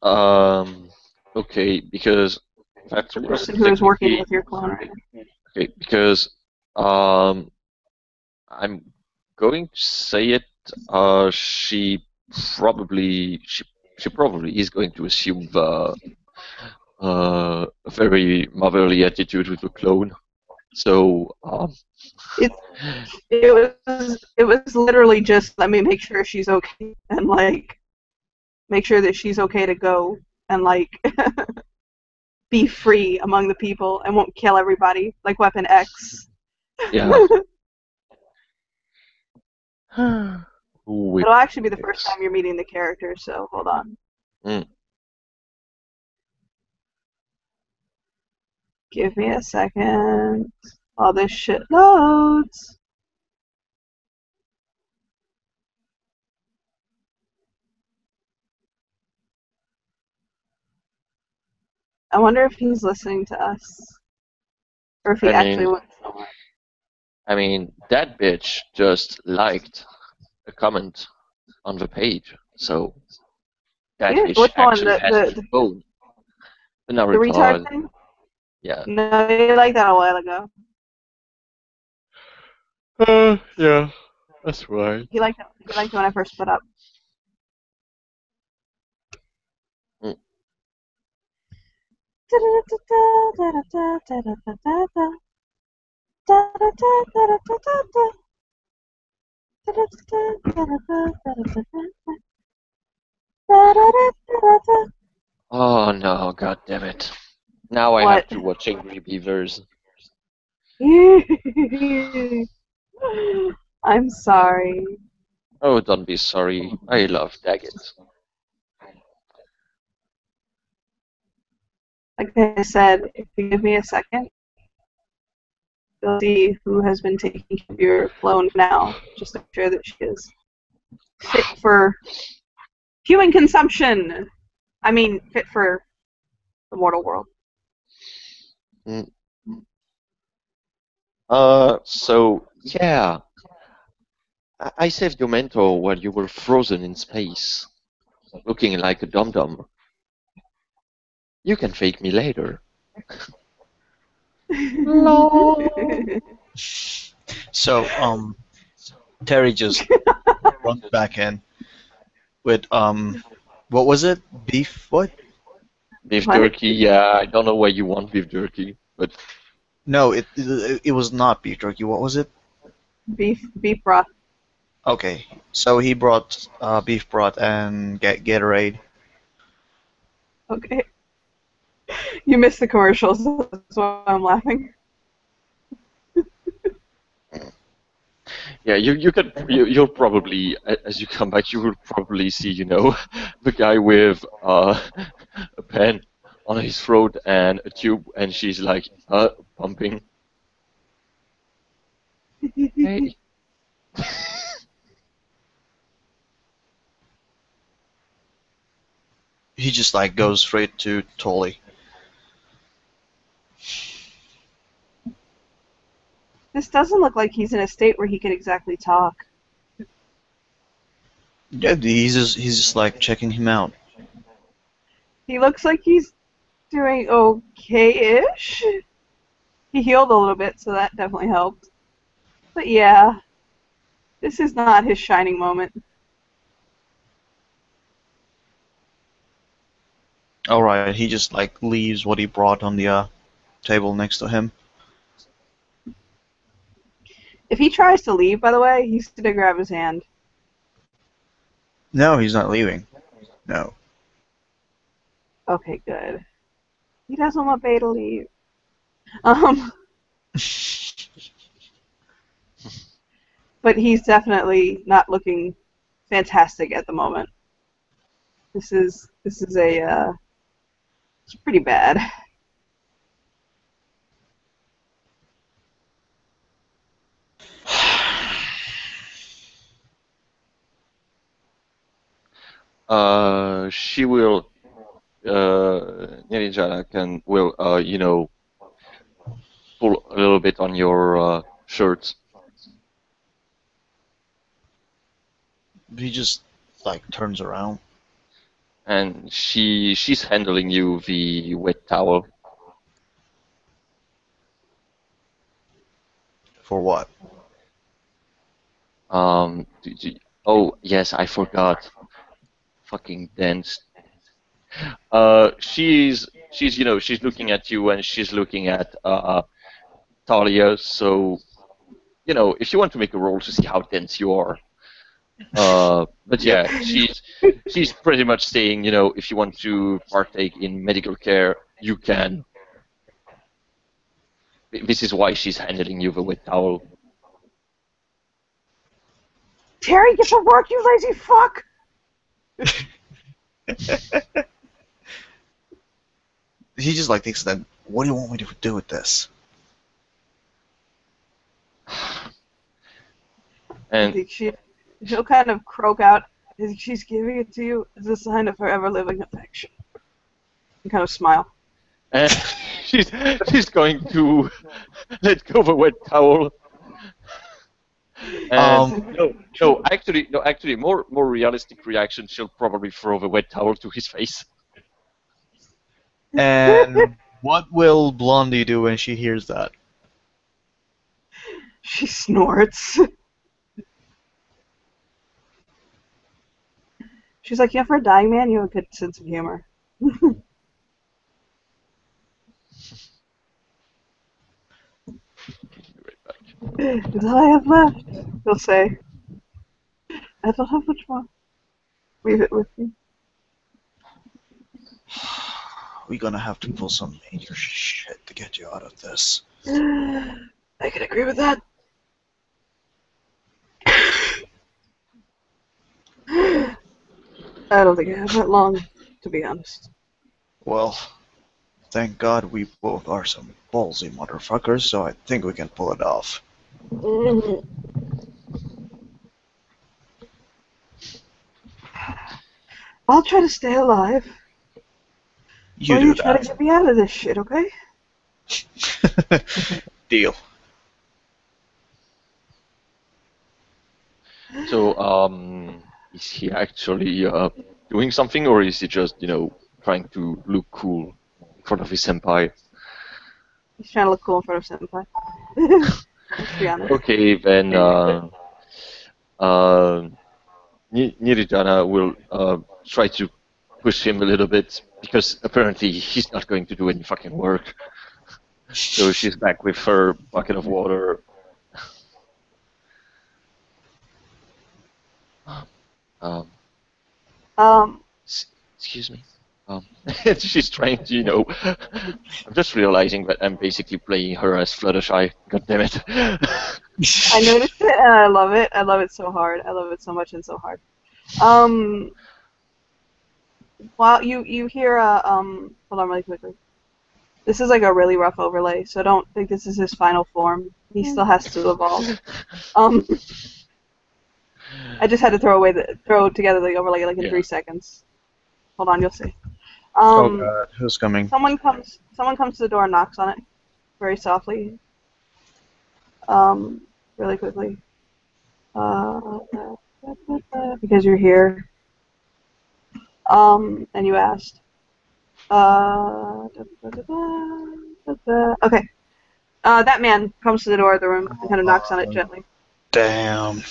Okay, because that's The person who is working with your clone right now. Okay, because I'm going to say it. She probably is going to assume the very motherly attitude with the clone. So it was literally just let me make sure she's okay and like make sure that she's okay to go and like be free among the people and won't kill everybody like Weapon X. Yeah. It'll actually be the first time you're meeting the character, so hold on. Give me a second while this shit loads. I wonder if he's listening to us. Or if he actually went somewhere. I mean, that bitch just liked a comment on the page, so that bitch which actually one? has the phone. The retard thing? Yeah. No, you liked that a while ago. Yeah, that's right. He liked it when I first put up. Oh no, god damn it. Now I have to watch Angry Beavers. I'm sorry. Oh, don't be sorry. I love Daggett. Like I said, if you give me a second, you'll see who has been taking care of your clone now, just to make sure that she is fit for human consumption. I mean, fit for the mortal world. So, yeah. I saved your mentor while you were frozen in space, looking like a dum-dum. You can fake me later. So, Terry just runs back in with, what was it? Beef what? Beef jerky, yeah, I don't know why you want beef jerky, but... No, it was not beef jerky. What was it? Beef broth. Okay, so he brought beef broth and Gatorade. Okay. You missed the commercials, that's why I'm laughing. Yeah, you'll probably, as you come back, you will probably see, you know, the guy with a pen on his throat and a tube, and she's like, pumping. Hey. He just like goes straight to Tolly. This doesn't look like he's in a state where he can exactly talk. Yeah, he's just like checking him out. He looks like he's doing okay-ish. He healed a little bit, so that definitely helped. But yeah, This is not his shining moment. Alright, he just like leaves what he brought on the table next to him. If he tries to leave, by the way, he's gonna grab his hand. No, he's not leaving. No. Okay, good. He doesn't want Bay to leave. But he's definitely not looking fantastic at the moment. This is a it's pretty bad. She will, Nirijana will, pull a little bit on your shirt. He just like turns around. And she's handling you the wet towel. For what? Oh yes, I forgot. Fucking dense. She's she's looking at you and she's looking at Talia. So if you want to make a roll to see how dense you are. But yeah, she's pretty much saying, if you want to partake in medical care, you can. This is why she's handling you the wet towel. Terry, get to work, you lazy fuck! He just like thinks that, what do you want me to do with this? And I think she'll kind of croak out. I think she's giving it to you as a sign of her ever-living affection. And kind of smile. And she's going to let go of a wet towel. And actually, more realistic reaction. She'll probably throw the wet towel to his face. And what will Blondie do when she hears that? She snorts. She's like, yeah, for a dying man, you have a good sense of humor. It's all I have left, he'll say. I don't have much more. Leave it with me. We're gonna have to pull some major shit to get you out of this. I can agree with that. I don't think I have that long, to be honest. Well, thank God we both are some ballsy motherfuckers, so I think we can pull it off. I'll try to stay alive. You While do you try to that. get me out of this shit, okay? Deal. So, is he actually doing something, or is he just, trying to look cool in front of his senpai? He's trying to look cool in front of Senpai. Let's be honest. Okay, then Nirijana will try to push him a little bit, because apparently he's not going to do any fucking work. So she's back with her bucket of water. Excuse me. She's trying to, I'm just realizing that I'm basically playing her as Fluttershy. God damn it. I noticed it and I love it. I love it so hard. I love it so much and so hard. While you hear hold on really quickly. This is like a really rough overlay, so don't think this is his final form. He still has to evolve. I just had to throw together the overlay in 3 seconds. Hold on, you'll see. Oh God, who's coming? Someone comes to the door and knocks on it, very softly. Really quickly. Because you're here. And you asked. Okay. That man comes to the door of the room and kind of knocks on it gently. Damn.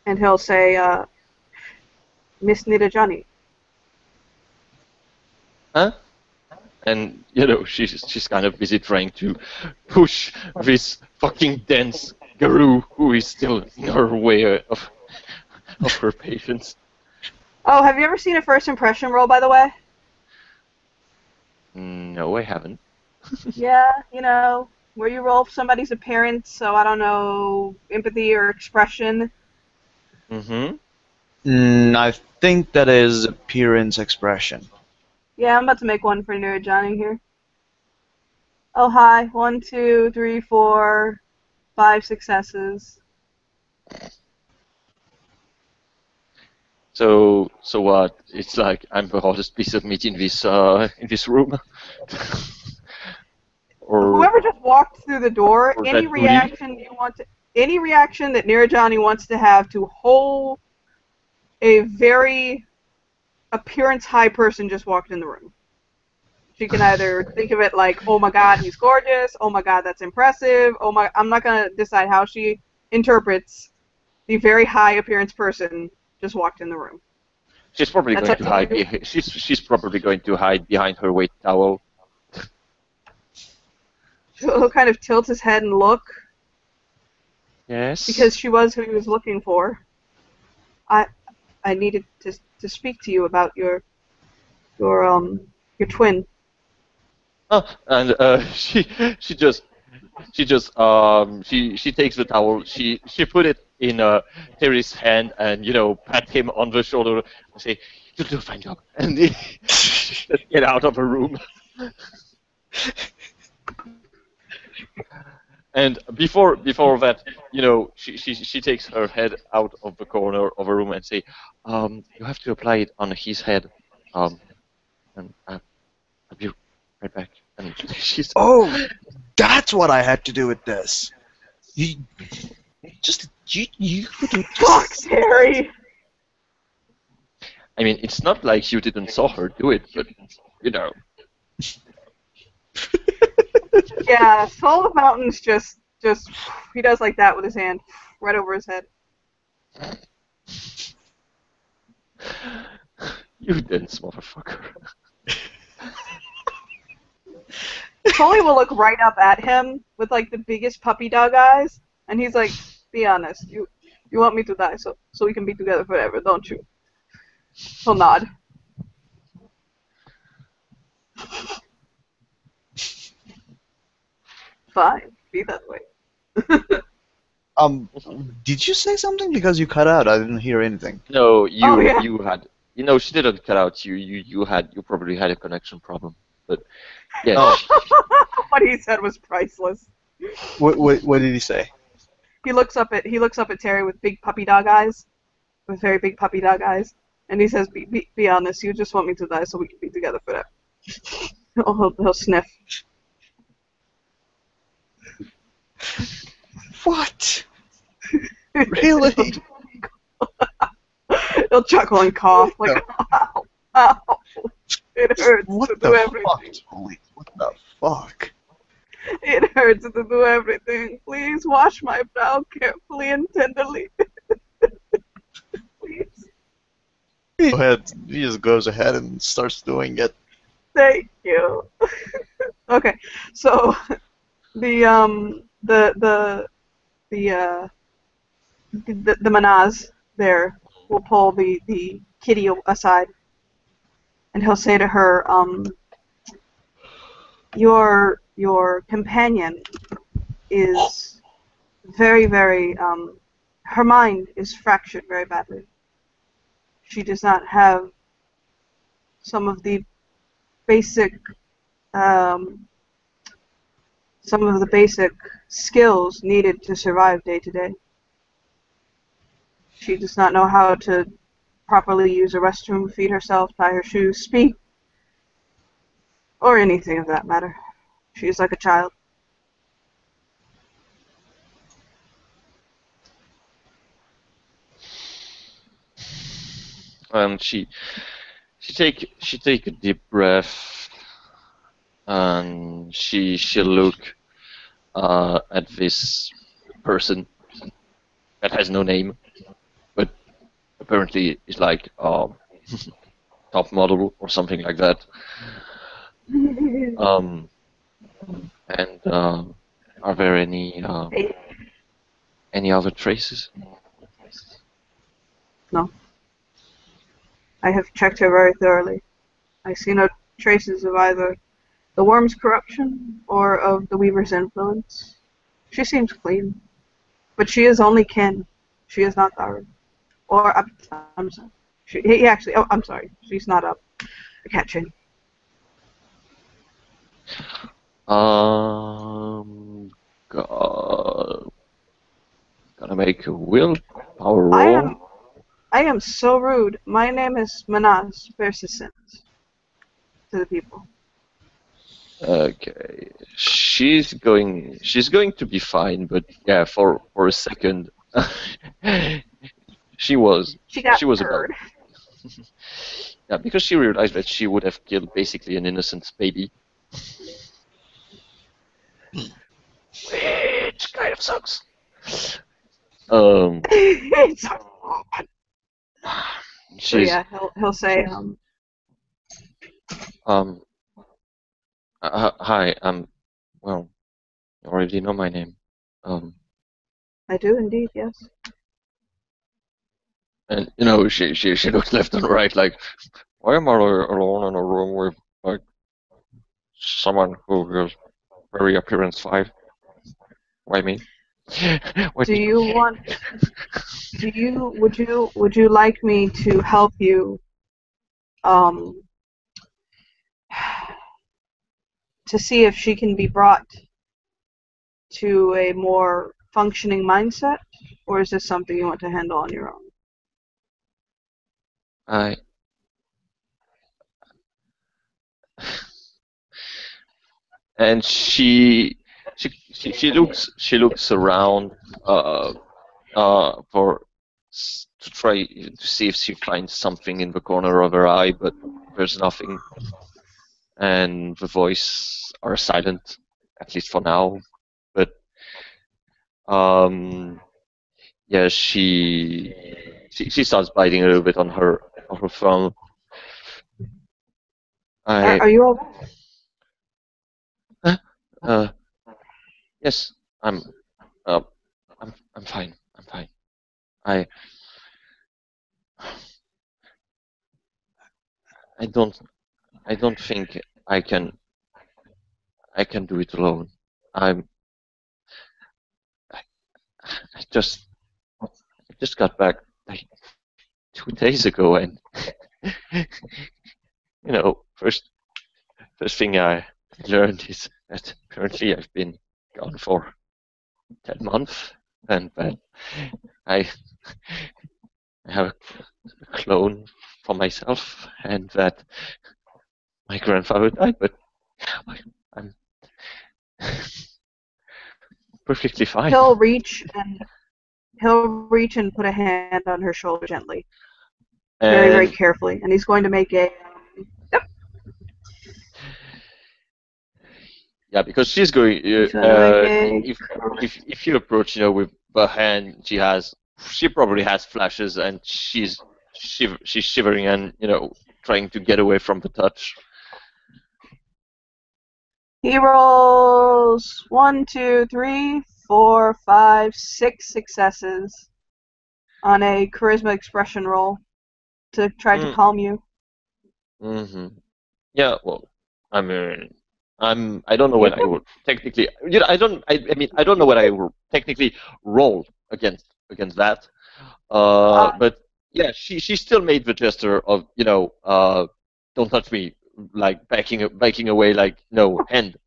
and he'll say, Miss Nirajani. Huh? And she's kind of busy trying to push this fucking dense guru who is still in her way of her patients. Oh, have you ever seen a first impression roll, by the way? No, I haven't. Yeah, where you roll somebody's appearance, so I don't know, empathy or expression. Mm-hmm. I think that is appearance expression. Yeah, I'm about to make one for Nirajani here. Oh, hi. 1, 2, 3, 4, 5 successes. So what? It's like I'm the hottest piece of meat in this room. Or Whoever just walked through the door, or any that booty. reaction you want to, any reaction that Nirajani wants to have to whole a very appearance high person just walked in the room. She can either think of it like, oh my god, he's gorgeous, oh my god, that's impressive, I'm not going to decide how she interprets the very high appearance person just walked in the room. She's probably That's going to up to you. hide. She's probably going to hide behind her weight towel. He'll kind of tilt his head and look, Yes. because she was who he was looking for. I needed to speak to you about your twin. Oh, and she just she takes the towel. She put it in Terry's hand and pat him on the shoulder and say, "You'll do a fine job," and just get out of her room. And before that, she takes her head out of the corner of a room and say, "You have to apply it on his head." And I'll be right back. And she's Oh, that's what I had to do with this. You Fuck, Terry! I mean, it's not like you didn't saw her do it, but Yeah, Soul of Mountains just he does like that with his hand, right over his head. You dense motherfucker. Tully will look right up at him with like the biggest puppy dog eyes, and he's like, "Be honest, you want me to die so we can be together forever, don't you?" He'll nod. Fine, be that way. Did you say something? Because you cut out. I didn't hear anything. No, Oh, yeah. you had. She didn't cut out. You probably had a connection problem. But yeah. Oh. What he said was priceless. What did he say? He looks up at Terry with big puppy dog eyes, with very big puppy dog eyes, and he says, "Be honest. You just want me to die so we can be together forever." He'll sniff. What? Really? He'll chuckle and cough like, "Ow, ow, it hurts What to the do everything. fuck? Holy, what the fuck? It hurts to do everything. Please wash my brow carefully and tenderly. Please. Go ahead. He just goes ahead and starts doing it. Thank you." Okay, so the manaz there will pull the kitty aside, and he'll say to her, your companion is very, very, her mind is fractured very badly. She does not have some of the basic skills needed to survive day to day. She does not know how to properly use a restroom, feed herself, tie her shoes, speak, or anything of that matter. She is like a child. And she take a deep breath, and she'll look at this person that has no name, apparently is like top model or something like that. Um, and are there any other traces? No. I have checked her very thoroughly. I see no traces of either the worm's corruption or of the Weaver's influence. She seems clean. But she is only kin. She is not Tharu. Or up. I'm sorry. He actually. Oh, I'm sorry. She's not up. I can't change. Gonna make a willpower roll. I am so rude. My name is Manaz Persistent to the people. Okay, she's going to be fine, but yeah, for a second, she was about. Heard. Yeah, because she realized that she would have killed basically an innocent baby. Which kind of sucks. It's a lot. So She's yeah, he'll say hi, well, you already know my name. I do indeed, yes. And you know, she looks left and right like, why am I alone in a room with like someone who is very appearance 5? Why me? What Do you want? Would you like me to help you? To see if she can be brought to a more functioning mindset, or is this something you want to handle on your own? And she looks around for to try to see if she finds something in the corner of her eye, but there's nothing. And the voices are silent, at least for now. But yeah, she starts biting a little bit on her thumb. Are you all? Yes, I'm fine. I'm fine. I don't think I can do it alone. I just got back like 2 days ago, and you know, first thing I learned is that apparently I've been gone for 10 months, and that I have a clone for myself, and that my grandfather died, but I'm perfectly fine. He'll reach and put a hand on her shoulder gently, very, very carefully, and he's going to make a. Yep. Yeah, because she's going. If you approach, you know, with the hand she probably has flashes, and she's shivering and trying to get away from the touch. He rolls 1, 2, 3, 4, 5, 6 successes on a charisma expression roll to try to calm you. Yeah. Well, I mean, I don't know what I would technically. I don't. I mean, I don't know what I would technically roll against that. But yeah, she still made the gesture of don't touch me, like backing away, like no, hand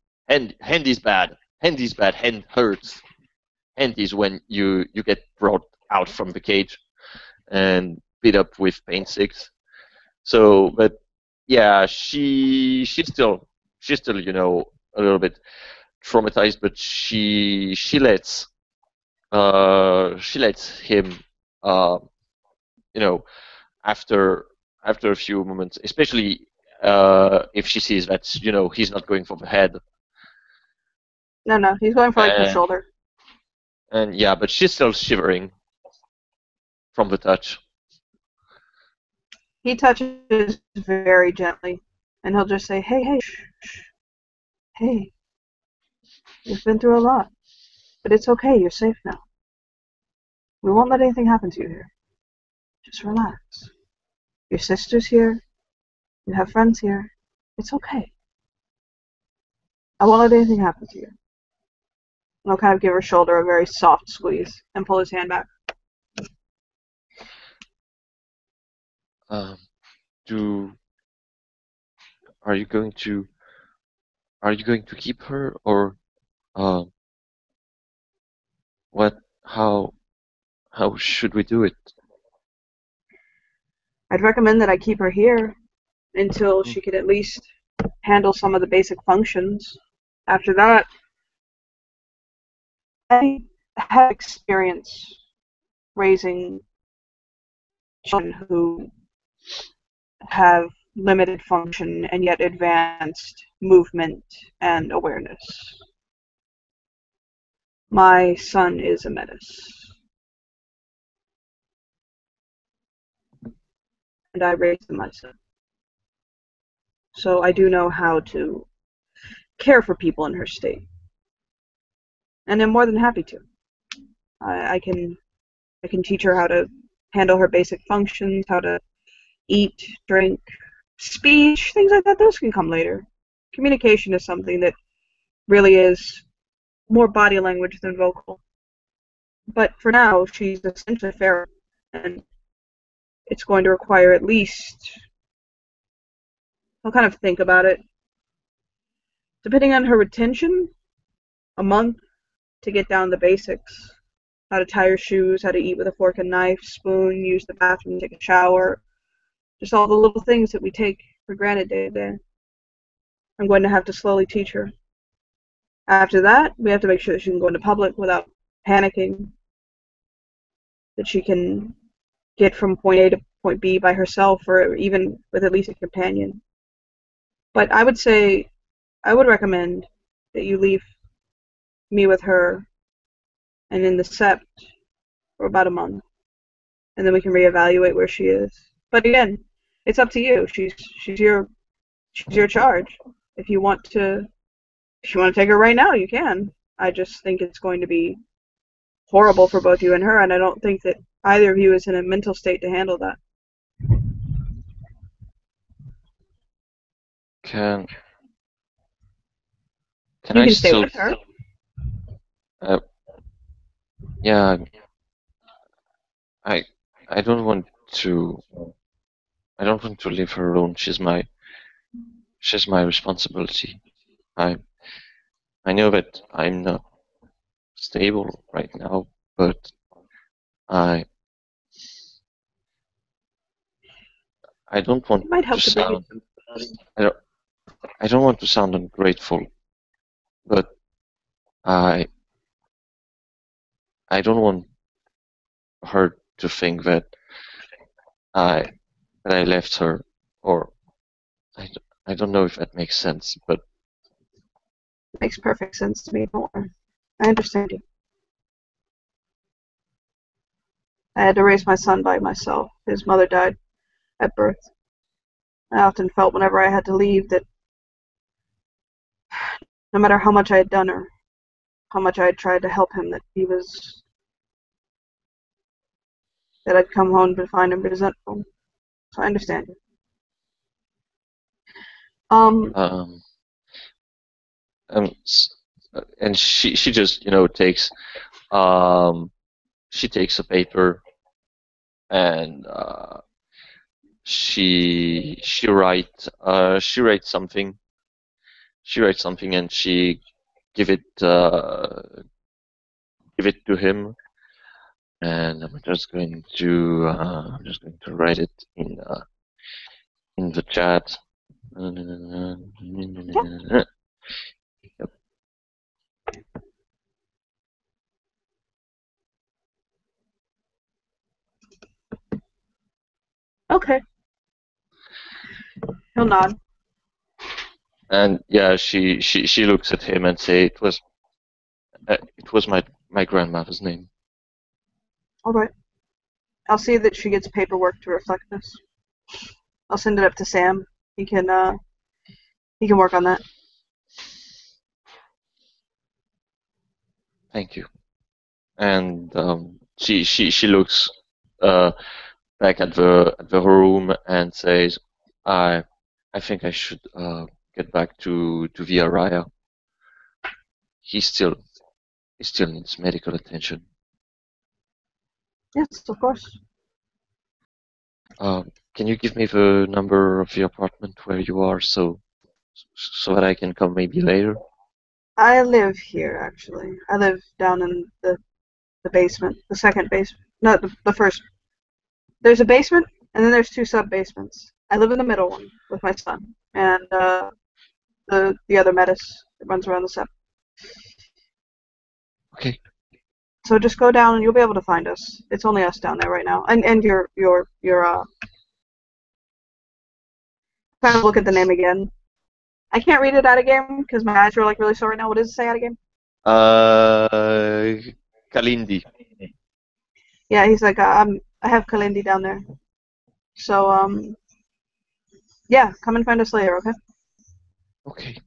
is bad, hand hurts, hand is when you get brought out from the cage and beat up with pain sticks. So, but yeah, she's still a little bit traumatized, but she lets him after a few moments, especially if she sees that he's not going for the head. No, he's going for like the shoulder. And yeah, but she's still shivering from the touch. He touches very gently, and he'll just say, "Hey, hey, shh, shh. Hey, you've been through a lot, but it's okay. You're safe now. We won't let anything happen to you here. Just relax. Your sister's here. You have friends here. It's okay. I won't let anything happen to you." And I'll kind of give her shoulder a very soft squeeze and pull his hand back. Um, do are you going to keep her, or um, what? How should we do it? I'd recommend that I keep her here until she could at least handle some of the basic functions. After that, I have experience raising children who have limited function and yet advanced movement and awareness. My son is a menace, and I raised him myself. So I do know how to care for people in her state, and I'm more than happy to. I can teach her how to handle her basic functions, how to eat, drink, speech, things like that. Those can come later. Communication is something that really is more body language than vocal. But for now, she's essentially feral, and it's going to require at least, I'll kind of think about it, depending on her retention, a month to get down the basics. How to tie her shoes, how to eat with a fork and knife, spoon, use the bathroom, take a shower. Just all the little things that we take for granted day to day. I'm going to have to slowly teach her. After that, we have to make sure that she can go into public without panicking, that she can get from point A to point B by herself, or even with at least a companion. But I would recommend that you leave me with her and in the sept for about a month, and then we can reevaluate where she is. But again, it's up to you. She's your charge. If you want to take her right now, you can. I just think it's going to be horrible for both you and her, and I don't think that either of you is in a mental state to handle that. Can You I can stay still? with her. Yeah, I I don't want to. I don't want to leave her alone. She's my responsibility. I know that I'm not stable right now, but I I don't want It might to help to bring it. sound I don't want to sound ungrateful, but I I don't want her to think that I left her, or I don't know if that makes sense, but It makes perfect sense to me. Don't worry. I understand you. I had to raise my son by myself. His mother died at birth. I often felt whenever I had to leave that no matter how much I had done or how much I had tried to help him, that I'd come home to find him resentful. So I understand you. um, and she just takes she takes a paper and she writes something. She writes something and she give it to him, and I'm just going to write it in the chat. Yep. Okay. He'll nod. And yeah, she looks at him and say it was my grandmother's name. All right. I'll see that she gets paperwork to reflect this. I'll send it up to Sam. He can work on that. Thank you. And she looks back at the room and says, I think I should get back to the Araya. He still needs medical attention. Yes, of course. Can you give me the number of the apartment where you are so that I can come maybe later? I live here, actually. I live down in the basement, the second basement. No, the first. There's a basement, and then there's 2 sub-basements. I live in the middle one with my son, and the other Metis that runs around the sub. Okay. So just go down, and you'll be able to find us. It's only us down there right now, and your trying to look at the name again. I can't read it out of game because my eyes are like really sore right now. What does it say out of game? Kalindi. Yeah, he's like, I have Kalindi down there. So, yeah, come and find us later, okay? Okay.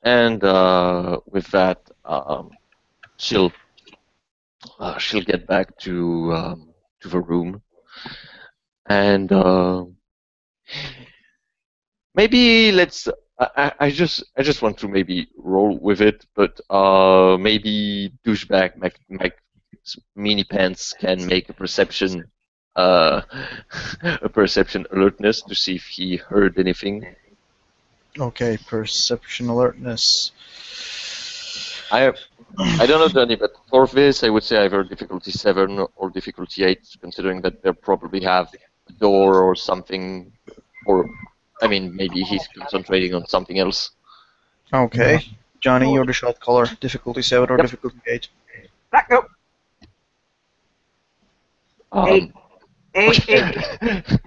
And with that, she'll get back to the room, and maybe let's. I just want to maybe roll with it, but maybe douchebag mini pants can make a perception alertness to see if he heard anything. Okay, perception alertness. I don't know, Johnny, but for this, I would say either difficulty 7 or difficulty 8, considering that they probably have a door or something, or, I mean, maybe he's concentrating on something else. Okay. Johnny, you're the shot caller. Difficulty 7 or Yep. difficulty 8? Back up. 8. 8.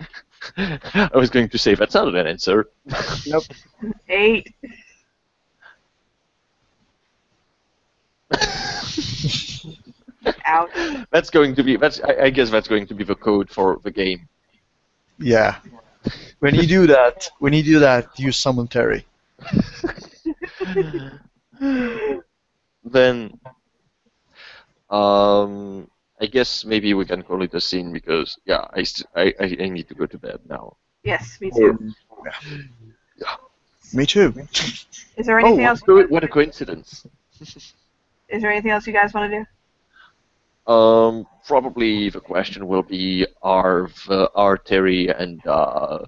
I was going to say, that's not an answer. Nope. 8. Ouch. That's going to be. I guess that's going to be the code for the game. Yeah. When you do that, use summon Terry. Then, I guess maybe we can call it a scene because yeah, I need to go to bed now. Yes, me too. Yeah. Me too. Is there anything else? What a coincidence. Is there anything else you guys want to do? Probably the question will be: Are Terry and the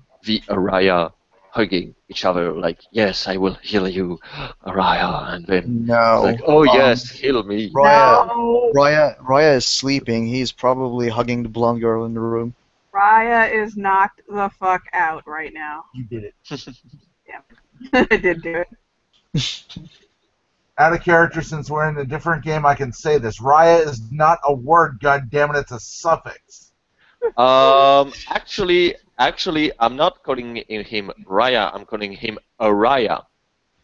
Araya hugging each other? Like, yes, I will heal you, Araya, and then No. like, oh yes, heal me. No. Raya is sleeping. He's probably hugging the blonde girl in the room. Raya is knocked the fuck out right now. You did it. I did do it. Out of character, since we're in a different game, I can say this. Raya is not a word, goddammit, it's a suffix. Actually, I'm not calling him Raya. I'm calling him Araya,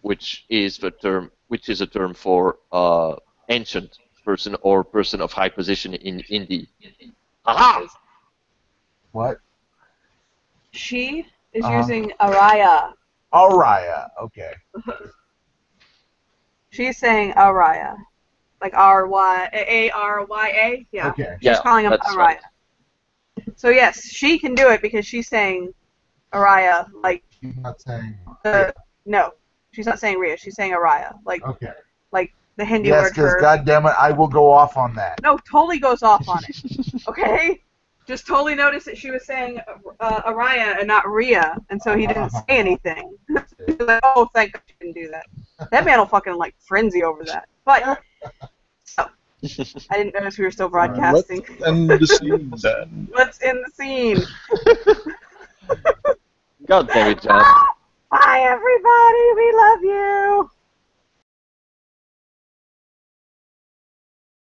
which is a term for ancient person or person of high position in Indie. Aha! What? She is using Araya. Oh, Raya. Okay. She's saying Araya. Like A-R-Y-A? Yeah. Okay. She's calling him that's Araya. right. So yes, she can do it because she's saying Araya, like, She's not saying. no. She's not saying Rhea, she's saying Araya. Like Okay. the Hindi Yes, word because for... goddammit, I will go off on that. No, totally goes off on it. Okay? Just totally noticed that she was saying Araya and not Rhea, and so he didn't say anything. He was like, oh, thank God you didn't do that. That man will fucking, like, frenzy over that. But, so, I didn't notice we were still broadcasting. Let's end the scene then. Let's end the scene. God damn it, John. Bye, everybody. We love you.